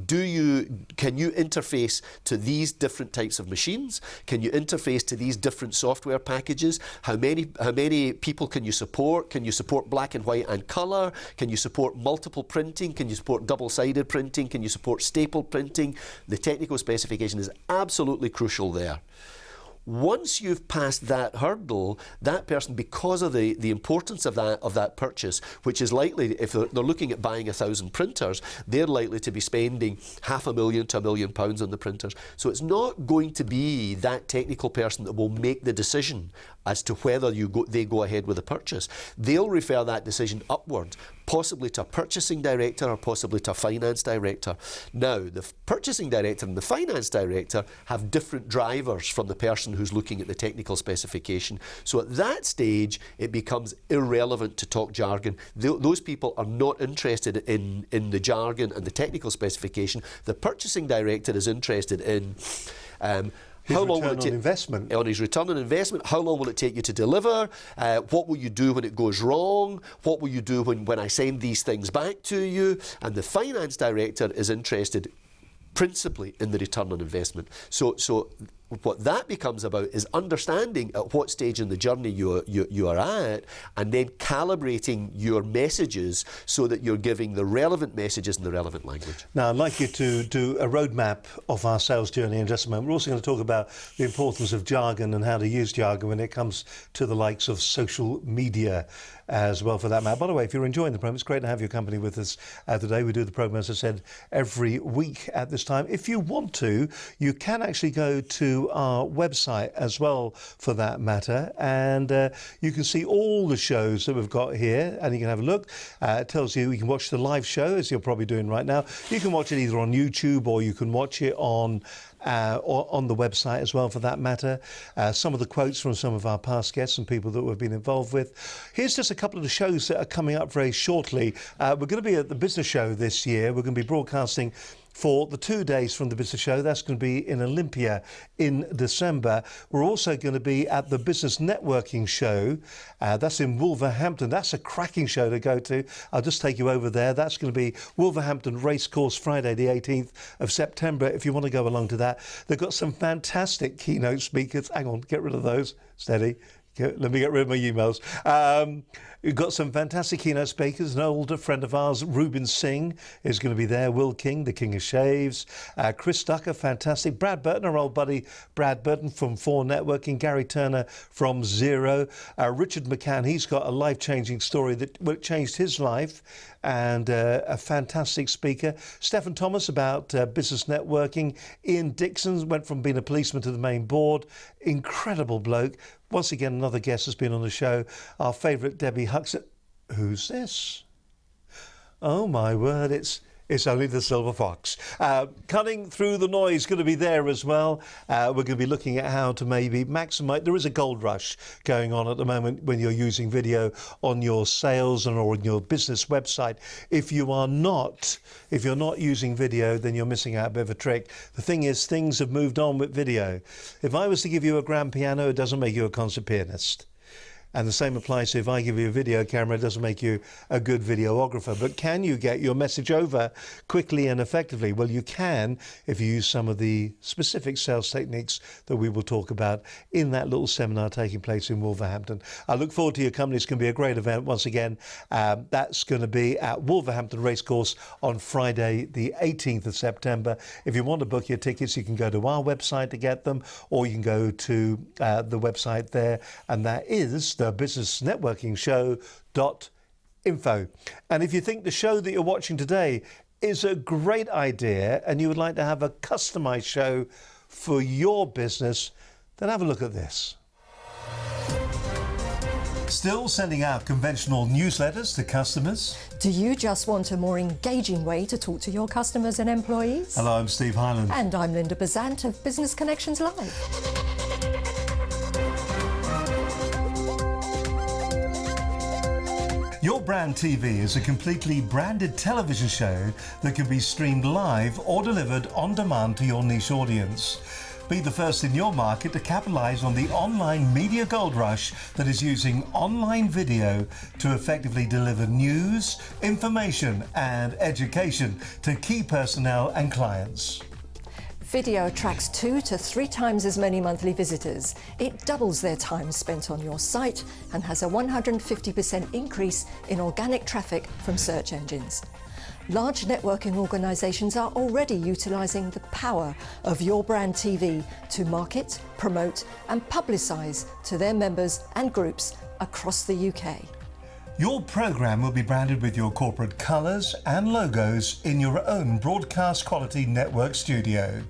[SPEAKER 3] Can you interface to these different types of machines? Can you interface to these different software packages? How many people can you support? Can you support black and white and colour? Can you support multiple printing? Can you support double-sided printing? Can you support staple printing? The technical specification is absolutely crucial there. Once you've passed that hurdle, that person, because of the importance of that purchase, which is likely, if they're looking at buying 1,000 printers, they're likely to be spending £500,000 to £1 million on the printers. So it's not going to be that technical person that will make the decision as to whether they go ahead with the purchase. They'll refer that decision upwards, possibly to a purchasing director or possibly to a finance director. Now, the purchasing director and the finance director have different drivers from the person who's looking at the technical specification. So at that stage, it becomes irrelevant to talk jargon. Those people are not interested in the jargon and the technical specification. The purchasing director is interested in how long will it take
[SPEAKER 2] investment?
[SPEAKER 3] On his return on investment, how long will it take you to deliver? What will you do when it goes wrong? What will you do when I send these things back to you? And the finance director is interested principally in the return on investment. So what that becomes about is understanding at what stage in the journey you are at, and then calibrating your messages so that you're giving the relevant messages in the relevant language.
[SPEAKER 2] Now, I'd like you to do a roadmap of our sales journey in just a moment. We're also going to talk about the importance of jargon and how to use jargon when it comes to the likes of social media as well, for that matter. By the way, if you're enjoying the program, it's great to have your company with us today. We do the program, as I said, every week at this time. If you want to, you can actually go to our website as well, for that matter, and you can see all the shows that we've got here, and you can have a look. It tells you can watch the live show, as you're probably doing right now. You can watch it either on YouTube or you can watch it on the website as well, for that matter. Some of the quotes from some of our past guests and people that we've been involved with. Here's just a couple of the shows that are coming up very shortly. We're going to be at the Business Show this year. We're going to be broadcasting for the 2 days from the Business Show. That's going to be in Olympia in December. We're also going to be at the Business Networking Show. That's in Wolverhampton. That's a cracking show to go to. I'll just take you over there. That's going to be Wolverhampton Racecourse, Friday the 18th of September, if you want to go along to that. They've got some fantastic keynote speakers. Hang on, get rid of those. Steady. Let me get rid of my emails. We've got some fantastic keynote speakers. An older friend of ours, Reuben Singh, is going to be there. Will King, the King of Shaves. Chris Ducker, fantastic. Brad Burton, our old buddy Brad Burton from 4 Networking. Gary Turner from Zero. Richard McCann, he's got a life-changing story that changed his life, and a fantastic speaker. Stephen Thomas about business networking. Ian Dixon went from being a policeman to the main board. Incredible bloke. Once again, another guest has been on the show. Our favourite, Debbie Huxton. Who's this? Oh my word, it's only the Silver Fox. Cutting Through the Noise, going to be there as well. We're going to be looking at how to maybe maximise. There is a gold rush going on at the moment when you're using video on your sales or on your business website. If you're not using video, then you're missing out a bit of a trick. The thing is, things have moved on with video. If I was to give you a grand piano, it doesn't make you a concert pianist. And the same applies to if I give you a video camera, it doesn't make you a good videographer. But can you get your message over quickly and effectively? Well, you can if you use some of the specific sales techniques that we will talk about in that little seminar taking place in Wolverhampton. I look forward to your company. It's going to be a great event once again. That's going to be at Wolverhampton Racecourse on Friday, the 18th of September. If you want to book your tickets, you can go to our website to get them, or you can go to the website there, and that is the Business Networking Show.info. And if you think the show that you're watching today is a great idea and you would like to have a customized show for your business, then have a look at this. Still sending out conventional newsletters to customers?
[SPEAKER 5] Do you just want a more engaging way to talk to your customers and employees?
[SPEAKER 2] Hello, I'm Steve Highland.
[SPEAKER 5] And I'm Linda Bazant of Business Connections Live.
[SPEAKER 2] Your Brand TV is a completely branded television show that can be streamed live or delivered on demand to your niche audience. Be the first in your market to capitalise on the online media gold rush that is using online video to effectively deliver news, information and education to key personnel and clients.
[SPEAKER 5] Video attracts 2 to 3 times as many monthly visitors. It doubles their time spent on your site and has a 150% increase in organic traffic from search engines. Large networking organisations are already utilising the power of Your Brand TV to market, promote and publicise to their members and groups across the UK.
[SPEAKER 2] Your programme will be branded with your corporate colours and logos in your own broadcast quality network studio.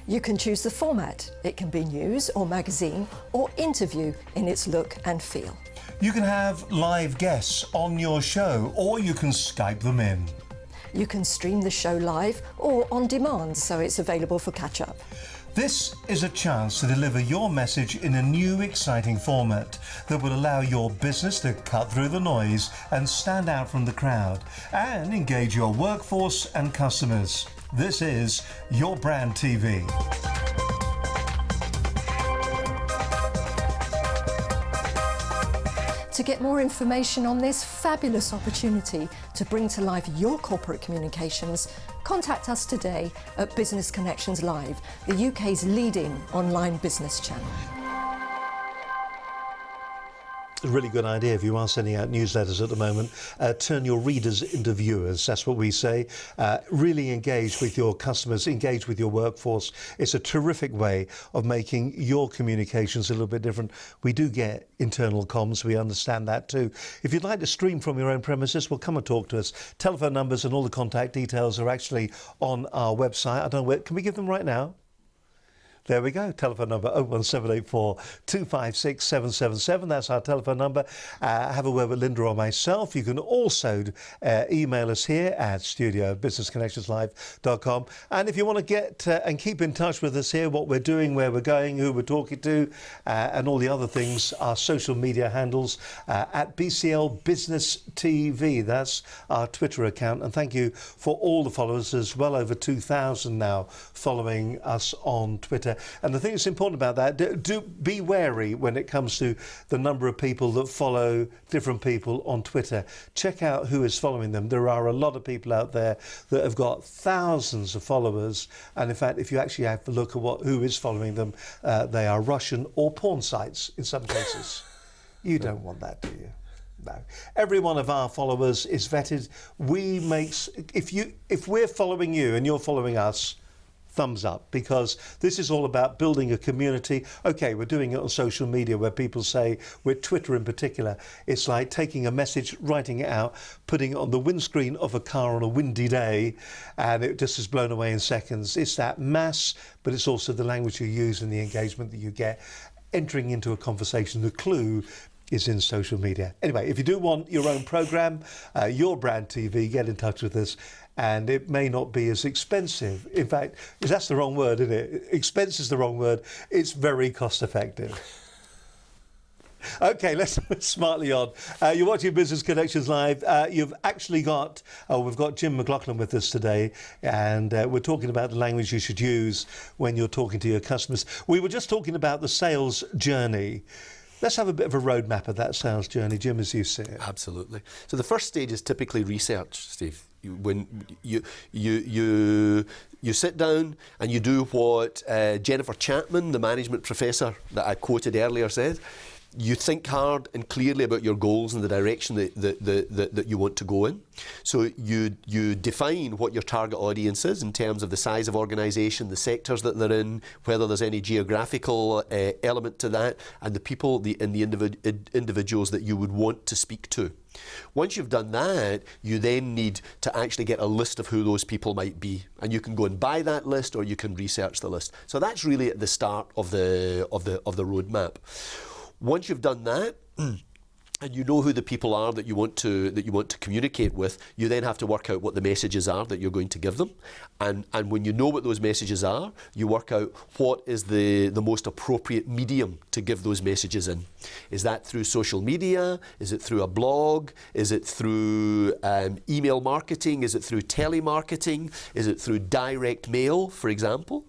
[SPEAKER 5] You can choose the format. It can be news or magazine or interview in its look and feel.
[SPEAKER 2] You can have live guests on your show, or you can Skype them in.
[SPEAKER 5] You can stream the show live or on demand, so it's available for catch-up.
[SPEAKER 2] This is a chance to deliver your message in a new, exciting format that will allow your business to cut through the noise and stand out from the crowd and engage your workforce and customers. This is Your Brand TV.
[SPEAKER 5] To get more information on this fabulous opportunity to bring to life your corporate communications, contact us today at Business Connections Live, the UK's leading online business channel.
[SPEAKER 2] A really good idea if you are sending out newsletters at the moment. Turn your readers into viewers, that's what we say. Really engage with your customers, engage with your workforce. It's a terrific way of making your communications a little bit different. We do get internal comms, we understand that too. If you'd like to stream from your own premises, well, come and talk to us. Telephone numbers and all the contact details are actually on our website. I don't know where, can we give them right now? There we go, telephone number 01784 256 777. That's our telephone number. Have a word with Linda or myself. You can also email us here at studio@businessconnectionslive.com. And if you want to get and keep in touch with us here, what we're doing, where we're going, who we're talking to, and all the other things, our social media handles at BCL Business TV. That's our Twitter account. And thank you for all the followers. There's well over 2,000 now following us on Twitter. And the thing that's important about that, do be wary when it comes to the number of people that follow different people on Twitter. Check out who is following them. There are a lot of people out there that have got thousands of followers. And in fact, if you actually have a look at who is following them, they are Russian or porn sites in some cases. You don't want that, do you? No. Every one of our followers is vetted. If we're following you and you're following us, thumbs up, because this is all about building a community. Okay, we're doing it on social media where people say, with Twitter in particular, it's like taking a message, writing it out, putting it on the windscreen of a car on a windy day, and it just is blown away in seconds. It's that mass, but it's also the language you use and the engagement that you get. Entering into a conversation, the clue is in social media. Anyway, if you do want your own programme, Your Brand TV, get in touch with us. And it may not be as expensive. In fact, that's the wrong word, isn't it? Expense is the wrong word. It's very cost effective. Okay, let's smartly on. You're watching Business Connections Live. You've actually got, we've got Jim McLaughlin with us today, and we're talking about the language you should use when you're talking to your customers. We were just talking about the sales journey. Let's have a bit of a roadmap of that sales journey, Jim, as you see it.
[SPEAKER 3] Absolutely. So the first stage is typically research, Steve. When you sit down and you do what Jennifer Chapman, the management professor that I quoted earlier, said. You think hard and clearly about your goals and the direction that you want to go in. So you define what your target audience is in terms of the size of organisation, the sectors that they're in, whether there's any geographical element to that, and the people, the individuals that you would want to speak to. Once you've done that, you then need to actually get a list of who those people might be, and you can go and buy that list, or you can research the list. So that's really at the start of the roadmap. Once you've done that, and you know who the people are that you want to communicate with, you then have to work out what the messages are that you're going to give them. And when you know what those messages are, you work out what is the most appropriate medium to give those messages in. Is that through social media? Is it through a blog? Is it through email marketing? Is it through telemarketing? Is it through direct mail, for example?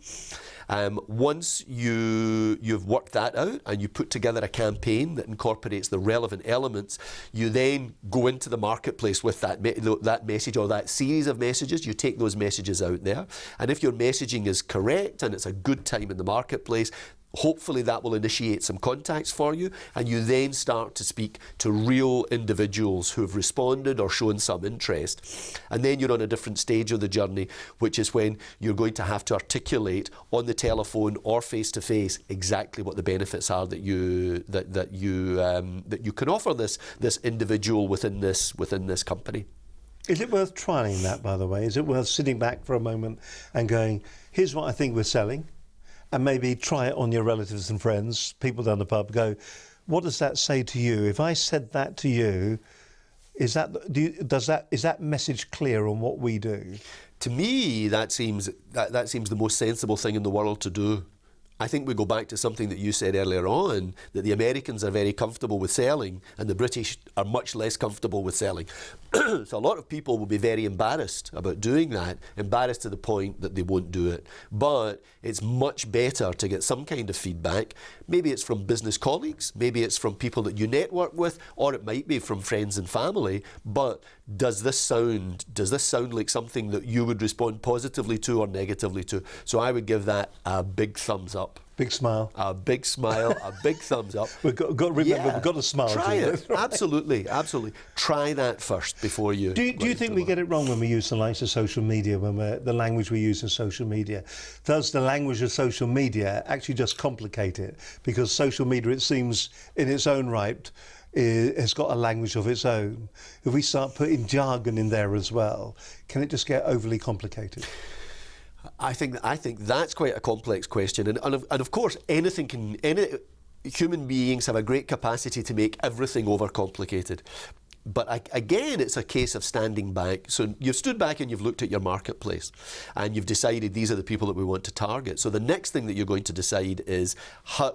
[SPEAKER 3] Once you've worked that out and you put together a campaign that incorporates the relevant elements, you then go into the marketplace with that message or that series of messages. You take those messages out there, and if your messaging is correct and it's a good time in the marketplace, hopefully that will initiate some contacts for you, and you then start to speak to real individuals who have responded or shown some interest. And then you're on a different stage of the journey, which is when you're going to have to articulate on the telephone or face to face exactly what the benefits are that you can offer this individual within this company.
[SPEAKER 2] Is it worth trialling that, by the way? Is it worth sitting back for a moment and going, here's what I think we're selling, and maybe try it on your relatives and friends, people down the pub, go, what does that say to you? If I said that to you, is that message clear on what we do?
[SPEAKER 3] To me, that seems the most sensible thing in the world to do. I think we go back to something that you said earlier on, that the Americans are very comfortable with selling and the British are much less comfortable with selling. So a lot of people will be very embarrassed about doing that, embarrassed to the point that they won't do it. But it's much better to get some kind of feedback. Maybe it's from business colleagues, maybe it's from people that you network with, or it might be from friends and family. But does this sound like something that you would respond positively to or negatively to? So I would give that a big thumbs up.
[SPEAKER 2] Big smile.
[SPEAKER 3] A big smile, a big thumbs up.
[SPEAKER 2] We've got to remember, we've got to smile.
[SPEAKER 3] Try it. Absolutely. Try that first before you...
[SPEAKER 2] Do you think we get it wrong when we use the likes of social media, the language we use in social media? Does the language of social media actually just complicate it? Because social media, it seems, in its own right, has got a language of its own. If we start putting jargon in there as well, can it just get overly complicated?
[SPEAKER 3] I think that's quite a complex question, and of course human beings have a great capacity to make everything overcomplicated. But again, it's a case of standing back. So you've stood back and you've looked at your marketplace and you've decided these are the people that we want to target. So the next thing that you're going to decide is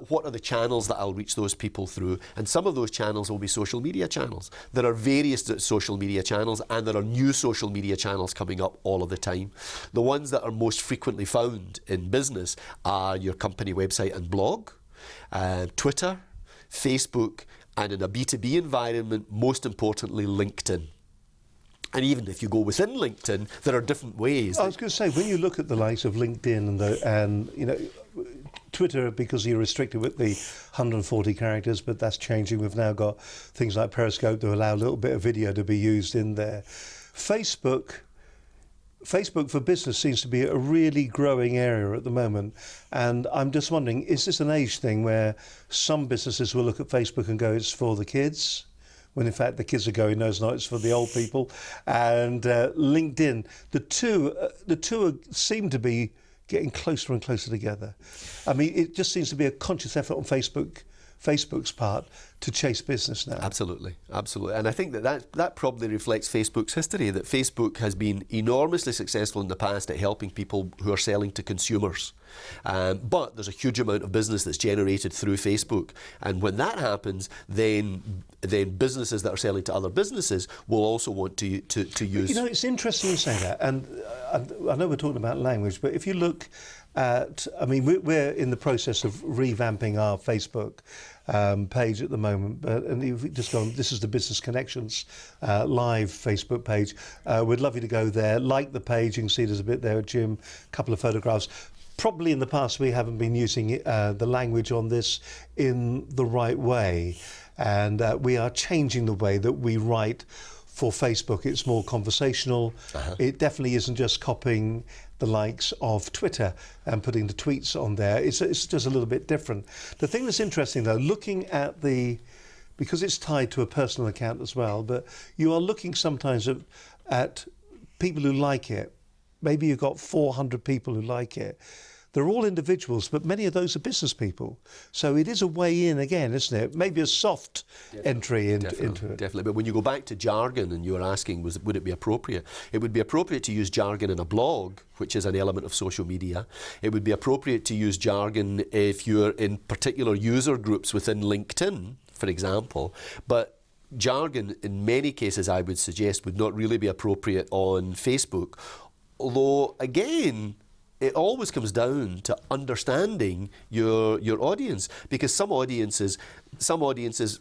[SPEAKER 3] what are the channels that I'll reach those people through. And some of those channels will be social media channels. There are various social media channels, and there are new social media channels coming up all of the time. The ones that are most frequently found in business are your company website and blog, Twitter, Facebook, and in a B2B environment, most importantly, LinkedIn. And even if you go within LinkedIn, there are different ways.
[SPEAKER 2] I was going to say, when you look at the likes of LinkedIn and you know, Twitter, because you're restricted with the 140 characters, but that's changing. We've now got things like Periscope to allow a little bit of video to be used in there. Facebook for business seems to be a really growing area at the moment, and I'm just wondering, is this an age thing where some businesses will look at Facebook and go, it's for the kids, when in fact the kids are going, no, it's not, it's for the old people? And LinkedIn, the two seem to be getting closer and closer together. I mean, it just seems to be a conscious effort on Facebook's part to chase business now.
[SPEAKER 3] Absolutely. And I think that probably reflects Facebook's history, that Facebook has been enormously successful in the past at helping people who are selling to consumers. But there's a huge amount of business that's generated through Facebook. And when that happens, then businesses that are selling to other businesses will also want to use... You
[SPEAKER 2] know, it's interesting you say that. And I know we're talking about language, but if you look at... I mean, we're in the process of revamping our Facebook page at the moment, and if we just go on, this is the Business Connections live Facebook page. We'd love you to go there, like the page. You can see there's a bit there, Jim, a couple of photographs. Probably in the past we haven't been using the language on this in the right way, and we are changing the way that we write for Facebook. It's more conversational. It definitely isn't just copying the likes of Twitter and putting the tweets on there. It's just a little bit different. The thing that's interesting though, looking at because it's tied to a personal account as well, but you are looking sometimes at people who like it. Maybe you've got 400 people who like it. They're all individuals, but many of those are business people. So it is a way in again, isn't it? Maybe a soft entry into it.
[SPEAKER 3] Definitely. But when you go back to jargon and you were asking, would it be appropriate? It would be appropriate to use jargon in a blog, which is an element of social media. It would be appropriate to use jargon if you're in particular user groups within LinkedIn, for example. But jargon, in many cases, I would suggest, would not really be appropriate on Facebook. Although, again, it always comes down to understanding your audience, because some audiences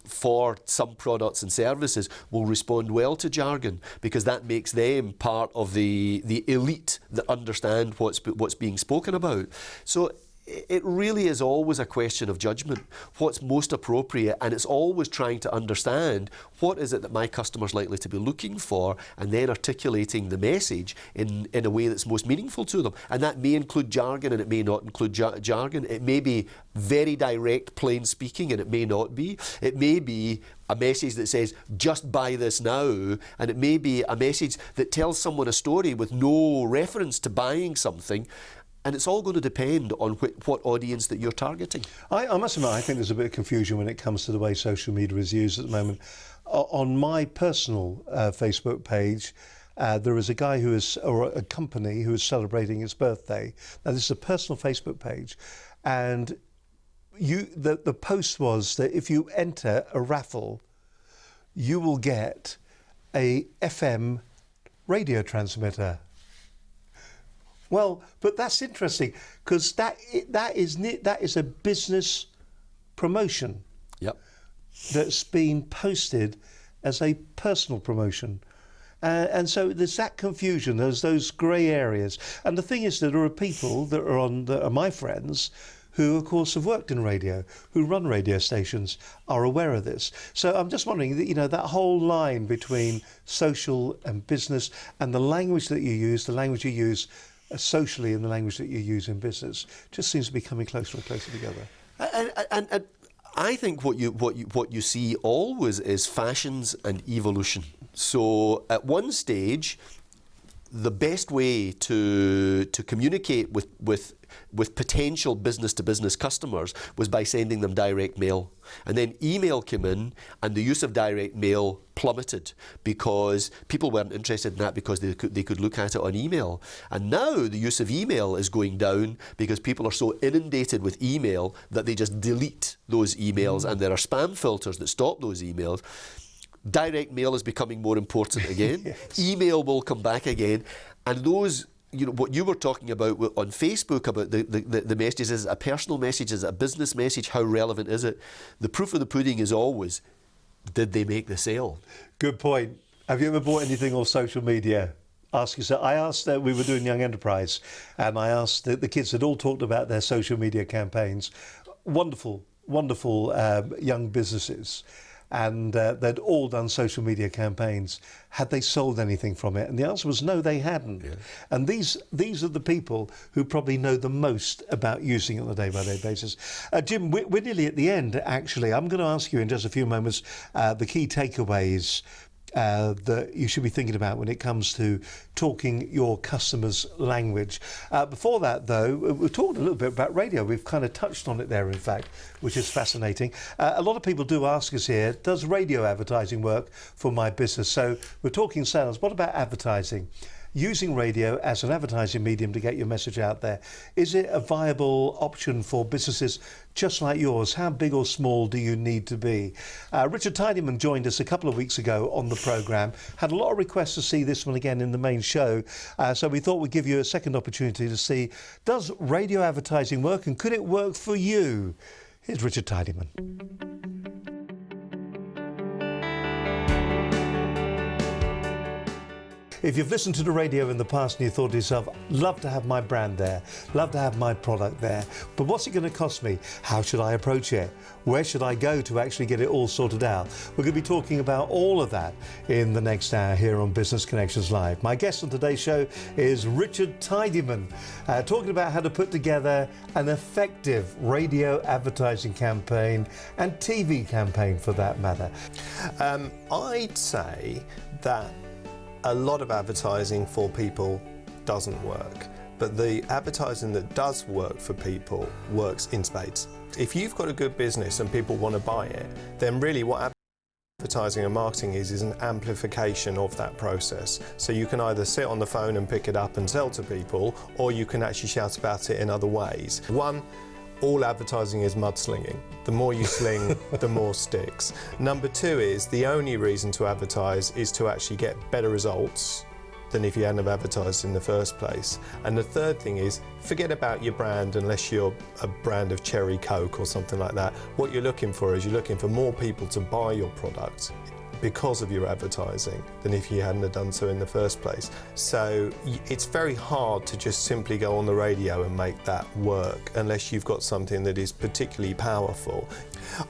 [SPEAKER 3] for some products and services will respond well to jargon, because that makes them part of the elite that understand what's being spoken about. So it really is always a question of judgment, what's most appropriate, and it's always trying to understand what is it that my customer's likely to be looking for, and then articulating the message in a way that's most meaningful to them. And that may include jargon, and it may not include jargon. It may be very direct, plain speaking, and it may not be. It may be a message that says, just buy this now, and it may be a message that tells someone a story with no reference to buying something. And it's all going to depend on what audience that you're targeting.
[SPEAKER 2] I must admit, I think there's a bit of confusion when it comes to the way social media is used at the moment. On my personal Facebook page, there is a guy or a company who is celebrating its birthday. Now, this is a personal Facebook page, and the post was that if you enter a raffle, you will get a FM radio transmitter. Well, but that's interesting, because that is a business promotion.
[SPEAKER 3] Yep.
[SPEAKER 2] That's been posted as a personal promotion. And so there's that confusion, there's those grey areas. And the thing is that there are people that are my friends, who of course have worked in radio, who run radio stations, are aware of this. So I'm just wondering, that whole line between social and business, and the language that you use socially, and the language that you use in business, just seems to be coming closer and closer together.
[SPEAKER 3] And I think what you see always is fashions and evolution. So at one stage, the best way to communicate with potential business-to-business customers was by sending them direct mail. And then email came in, and the use of direct mail plummeted, because people weren't interested in that, because they could look at it on email. And now the use of email is going down, because people are so inundated with email that they just delete those emails, and there are spam filters that stop those emails. Direct mail is becoming more important again. Yes. Email will come back again. And those, what you were talking about on Facebook, about the messages, is it a personal message, is it a business message, how relevant is it? The proof of the pudding is always, did they make the sale?
[SPEAKER 2] Good point. Have you ever bought anything off social media? Ask yourself. I asked, we were doing Young Enterprise, and I asked the kids had all talked about their social media campaigns. Wonderful, wonderful young businesses. And they'd all done social media campaigns. Had they sold anything from it? And the answer was no, they hadn't. Yeah. And these are the people who probably know the most about using it on a day-by-day basis. Jim, we're nearly at the end, actually. I'm going to ask you in just a few moments the key takeaways that you should be thinking about when it comes to talking your customers' language. Before that, though, we've talked a little bit about radio. We've kind of touched on it there, in fact, which is fascinating. A lot of people do ask us here, does radio advertising work for my business? So we're talking sales. What about advertising? Using radio as an advertising medium to get your message out there. Is it a viable option for businesses just like yours? How big or small do you need to be? Richard Tidyman joined us a couple of weeks ago on the programme. Had a lot of requests to see this one again in the main show. So we thought we'd give you a second opportunity to see, does radio advertising work, and could it work for you? Here's Richard Tidyman. If you've listened to the radio in the past and you thought to yourself, love to have my brand there, love to have my product there, but what's it going to cost me? How should I approach it? Where should I go to actually get it all sorted out? We're going to be talking about all of that in the next hour here on Business Connections Live. My guest on today's show is Richard Tidyman, talking about how to put together an effective radio advertising campaign and TV campaign for that matter.
[SPEAKER 4] I'd say that a lot of advertising for people doesn't work, but the advertising that does work for people works in spades. If you've got a good business and people want to buy it, then really what advertising and marketing is an amplification of that process. So you can either sit on the phone and pick it up and sell to people, or you can actually shout about it in other ways. One, all advertising is mudslinging. The more you sling, the more sticks. Number two is the only reason to advertise is to actually get better results than if you hadn't have advertised in the first place. And the third thing is, forget about your brand unless you're a brand of Cherry Coke or something like that. What you're looking for is you're looking for more people to buy your product because of your advertising than if you hadn't have done so in the first place. So it's very hard to just simply go on the radio and make that work unless you've got something that is particularly powerful.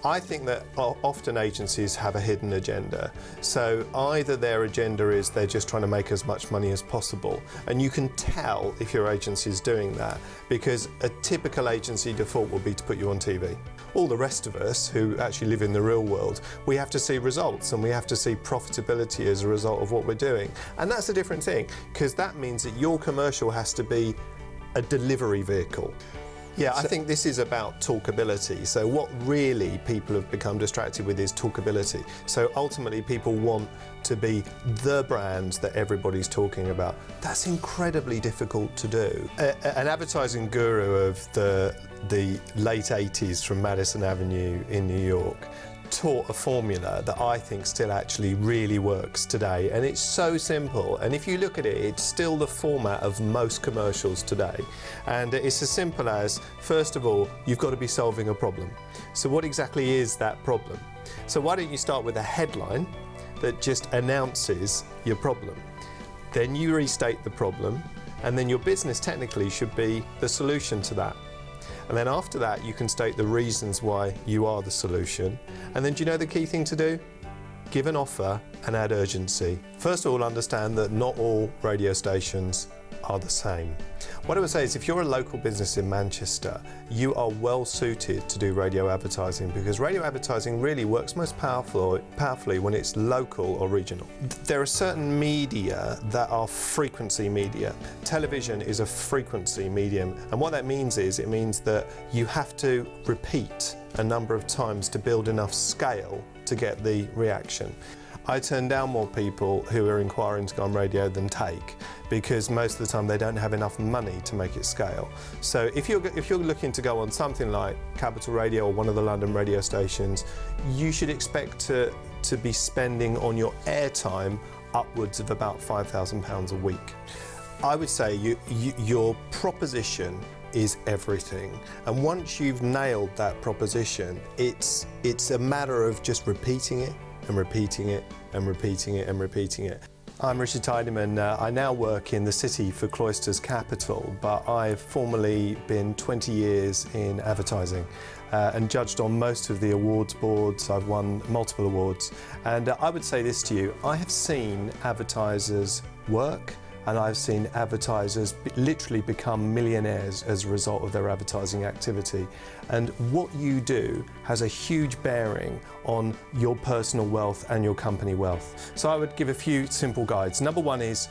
[SPEAKER 4] I think that often agencies have a hidden agenda. So either their agenda is they're just trying to make as much money as possible, and you can tell if your agency is doing that because a typical agency default will be to put you on TV. All the rest of us who actually live in the real world, we have to see results and we have to see profitability as a result of what we're doing. And that's a different thing, because that means that your commercial has to be a delivery vehicle. Yeah, I think this is about talkability. So what really people have become distracted with is talkability. So ultimately people want to be the brands that everybody's talking about. That's incredibly difficult to do. An advertising guru of the late 80s from Madison Avenue in New York taught a formula that I think still actually really works today, and it's so simple, and if you look at it, it's still the format of most commercials today, and it's as simple as, first of all, you've got to be solving a problem. So what exactly is that problem? So why don't you start with a headline that just announces your problem, then you restate the problem, and then your business technically should be the solution to that. And then after that, you can state the reasons why you are the solution. And then do you know the key thing to do? Give an offer and add urgency. First of all, understand that not all radio stations are the same. What I would say is if you're a local business in Manchester, you are well suited to do radio advertising, because radio advertising really works most powerfully when it's local or regional. There are certain media that are frequency media. Television is a frequency medium, and what that means is it means that you have to repeat a number of times to build enough scale to get the reaction. I turn down more people who are inquiring to go on radio than take, because most of the time they don't have enough money to make it scale. So if you're looking to go on something like Capital Radio or one of the London radio stations, you should expect to be spending on your airtime upwards of about £5,000 a week. I would say your proposition is everything, and once you've nailed that proposition, it's a matter of just repeating it and repeating it and repeating it and repeating it. I'm Richard Tidyman. I now work in the city for Cloister's capital, but I've formerly been 20 years in advertising and judged on most of the awards boards. I've won multiple awards, and I would say this to you: I have seen advertisers work, and I've seen advertisers literally become millionaires as a result of their advertising activity. And what you do has a huge bearing on your personal wealth and your company wealth. So I would give a few simple guides. Number one is,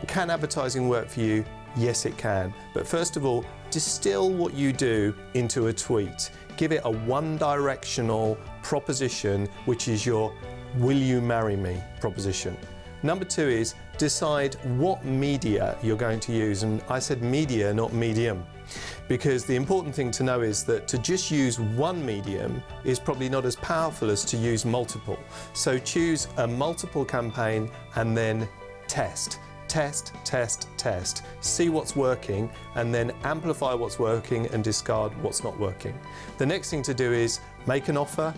[SPEAKER 4] can advertising work for you? Yes, it can. But first of all, distill what you do into a tweet. Give it a one-directional proposition, which is your "will you marry me" proposition. Number two is decide what media you're going to use, and I said media, not medium, because the important thing to know is that to just use one medium is probably not as powerful as to use multiple. So choose a multiple campaign and then test. Test, test, test. See what's working and then amplify what's working and discard what's not working. The next thing to do is make an offer,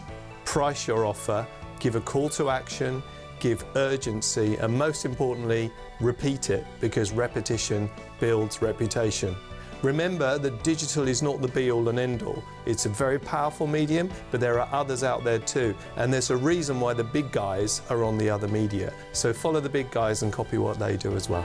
[SPEAKER 4] price your offer, give a call to action, give urgency, and most importantly, repeat it, because repetition builds reputation. Remember that digital is not the be-all and end-all. It's a very powerful medium, but there are others out there too, and there's a reason why the big guys are on the other media. So follow the big guys and copy what they do as well.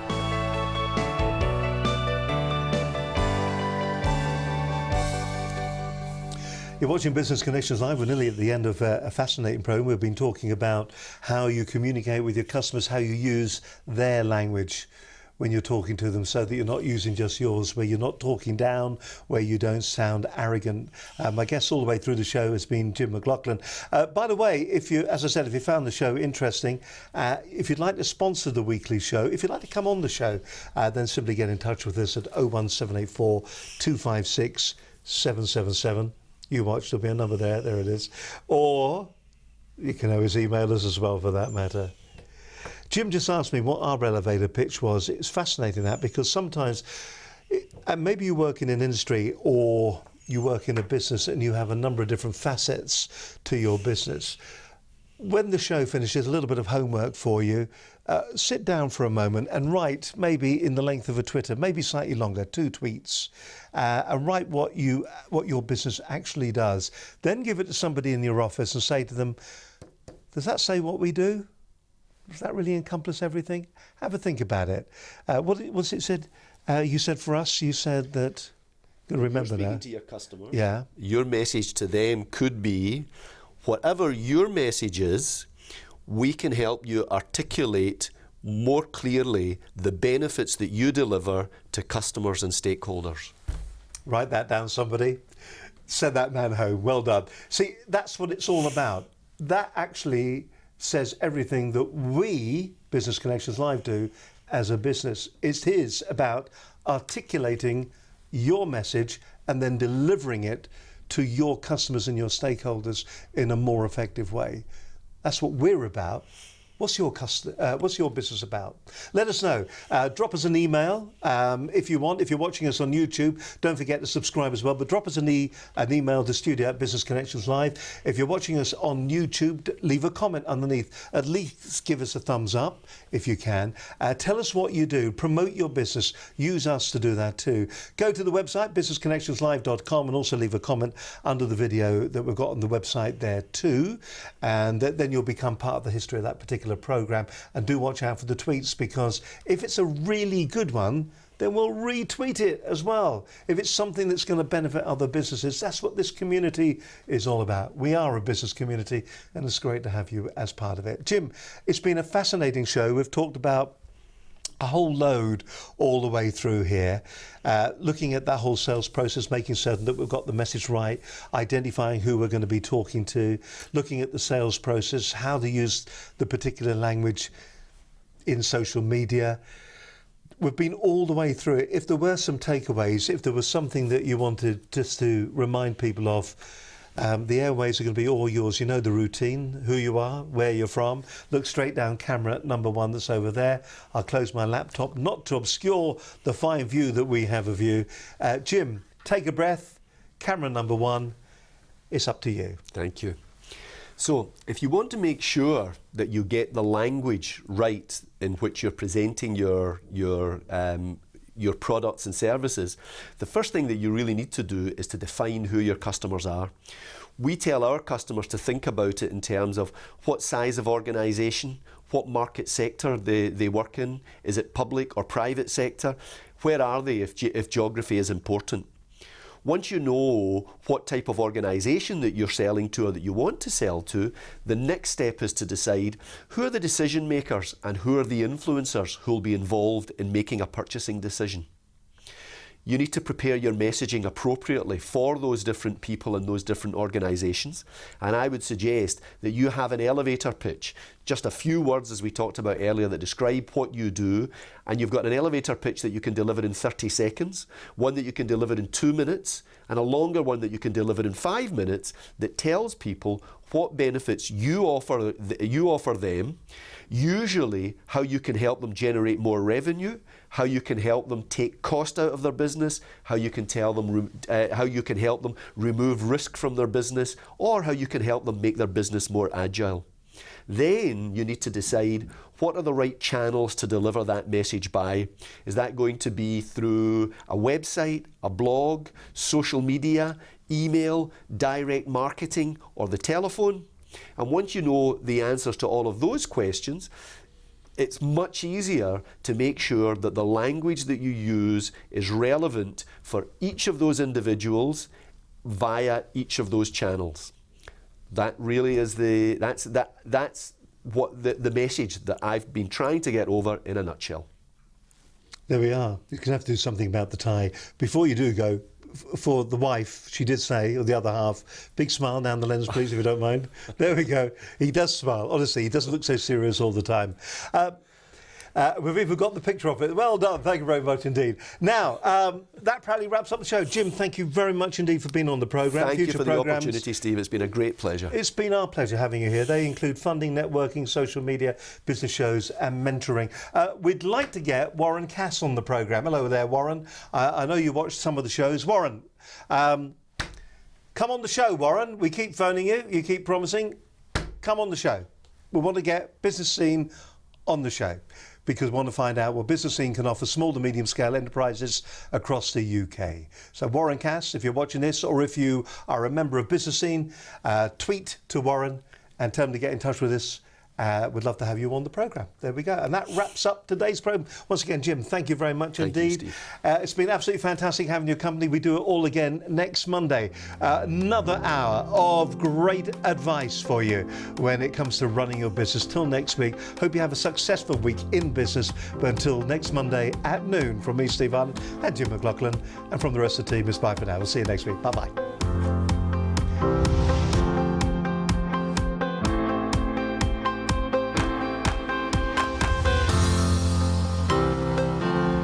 [SPEAKER 2] You're watching Business Connections Live. We're nearly at the end of a fascinating program. We've been talking about how you communicate with your customers, how you use their language when you're talking to them, so that you're not using just yours, where you're not talking down, where you don't sound arrogant. My guest all the way through the show has been Jim McLaughlin. By the way, if you found the show interesting, if you'd like to sponsor the weekly show, if you'd like to come on the show, then simply get in touch with us at 01784 256 777. You watch, there'll be a number there it is. Or you can always email us as well, for that matter. Jim just asked me what our elevator pitch was. It's fascinating that, because sometimes, and maybe you work in an industry or you work in a business and you have a number of different facets to your business. When the show finishes, a little bit of homework for you. Sit down for a moment and write, maybe in the length of a Twitter, maybe slightly longer, 2 tweets, and write what your business actually does. Then give it to somebody in your office and say to them, does that say what we do? Does that really encompass everything? Have a think about it. What was it said? You said for us, you said that, you remember
[SPEAKER 3] You're speaking
[SPEAKER 2] that.
[SPEAKER 3] to your customers.
[SPEAKER 2] Yeah.
[SPEAKER 3] Your message to them could be, whatever your message is, we can help you articulate more clearly the benefits that you deliver to customers and stakeholders.
[SPEAKER 2] Write that down, somebody. Send that man home. Well done. See, that's what it's all about. That actually says everything that we, Business Connections Live, do as a business. It is about articulating your message and then delivering it to your customers and your stakeholders in a more effective way. That's what we're about. What's your business about? Let us know. Drop us an email if you want. If you're watching us on YouTube, don't forget to subscribe as well. But drop us an email to studio@Business Connections Live. If you're watching us on YouTube, leave a comment underneath. At least give us a thumbs up if you can. Tell us what you do. Promote your business. Use us to do that too. Go to the website, businessconnectionslive.com, and also leave a comment under the video that we've got on the website there too. And then you'll become part of the history of that particular program. And do watch out for the tweets, because if it's a really good one, then we'll retweet it as well. If it's something that's going to benefit other businesses, that's what this community is all about. We are a business community, and it's great to have you as part of it. Jim, it's been a fascinating show. We've talked about a whole load all the way through here, looking at that whole sales process, making certain that we've got the message right, identifying who we're going to be talking to, looking at the sales process, how to use the particular language in social media. We've been all the way through it. If there were some takeaways, if there was something that you wanted just to remind people of, the airways are going to be all yours. You know the routine, who you are, where you're from. Look straight down camera at number 1 that's over there. I'll close my laptop, not to obscure the fine view that we have of you. Jim, take a breath. Camera number 1, it's up to you.
[SPEAKER 3] Thank you. So, if you want to make sure that you get the language right in which you're presenting your products and services, the first thing that you really need to do is to define who your customers are. We tell our customers to think about it in terms of what size of organisation, what market sector they work in. Is it public or private sector? Where are they if geography is important? Once you know what type of organisation that you're selling to or that you want to sell to, the next step is to decide who are the decision makers and who are the influencers who will be involved in making a purchasing decision. You need to prepare your messaging appropriately for those different people and those different organisations. And I would suggest that you have an elevator pitch, just a few words, as we talked about earlier, that describe what you do. And you've got an elevator pitch that you can deliver in 30 seconds, one that you can deliver in 2 minutes, and a longer one that you can deliver in 5 minutes that tells people what benefits you offer them, usually how you can help them generate more revenue, how you can help them take cost out of their business, how you can help them remove risk from their business, or how you can help them make their business more agile. Then you need to decide what are the right channels to deliver that message by. Is that going to be through a website, a blog, social media, email, direct marketing, or the telephone? And once you know the answers to all of those questions, it's much easier to make sure that the language that you use is relevant for each of those individuals via each of those channels. That really is that's what the message that I've been trying to get over in a nutshell.
[SPEAKER 2] There we are. You're going to have to do something about the tie. Before you do go, for the wife, she did say, or the other half, big smile down the lens, please, if you don't mind. There we go. He does smile. Honestly, he doesn't look so serious all the time. We've even got the picture of it. Well done. Thank you very much indeed. Now, that probably wraps up the show. Jim, thank you very much indeed for being on the programme.
[SPEAKER 3] Thank you for the opportunity, Steve. It's been a great pleasure.
[SPEAKER 2] It's been our pleasure having you here. They include funding, networking, social media, business shows and mentoring. We'd like to get Warren Cass on the programme. Hello there, Warren. I know you watched some of the shows. Warren, come on the show, Warren. We keep phoning you. You keep promising. Come on the show. We want to get Business Scene on the show because we want to find out what Business Scene can offer small to medium scale enterprises across the UK. So Warren Cass, if you're watching this or if you are a member of Business Scene, tweet to Warren and tell him to get in touch with us. We'd love to have you on the programme. There we go. And that wraps up today's programme. Once again, Jim, thank you very much indeed.
[SPEAKER 3] You,
[SPEAKER 2] it's been absolutely fantastic having your company. We do it all again next Monday. Another hour of great advice for you when it comes to running your business. Till next week, hope you have a successful week in business. But until next Monday at noon, from me, Steve Ireland, and Jim McLaughlin, and from the rest of the team, it's bye for now. We'll see you next week. Bye-bye.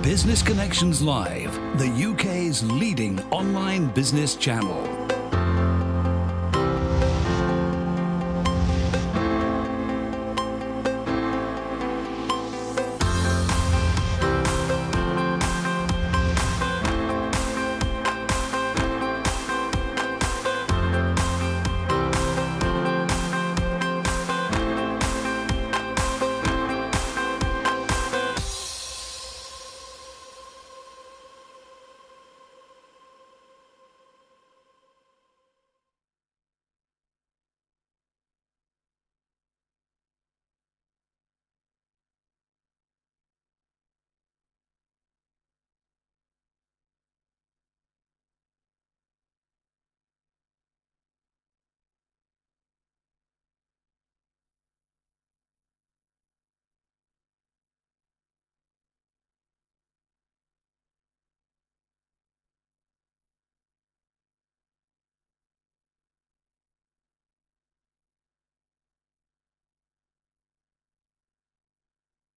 [SPEAKER 1] Business Connections Live, the UK's leading online business channel.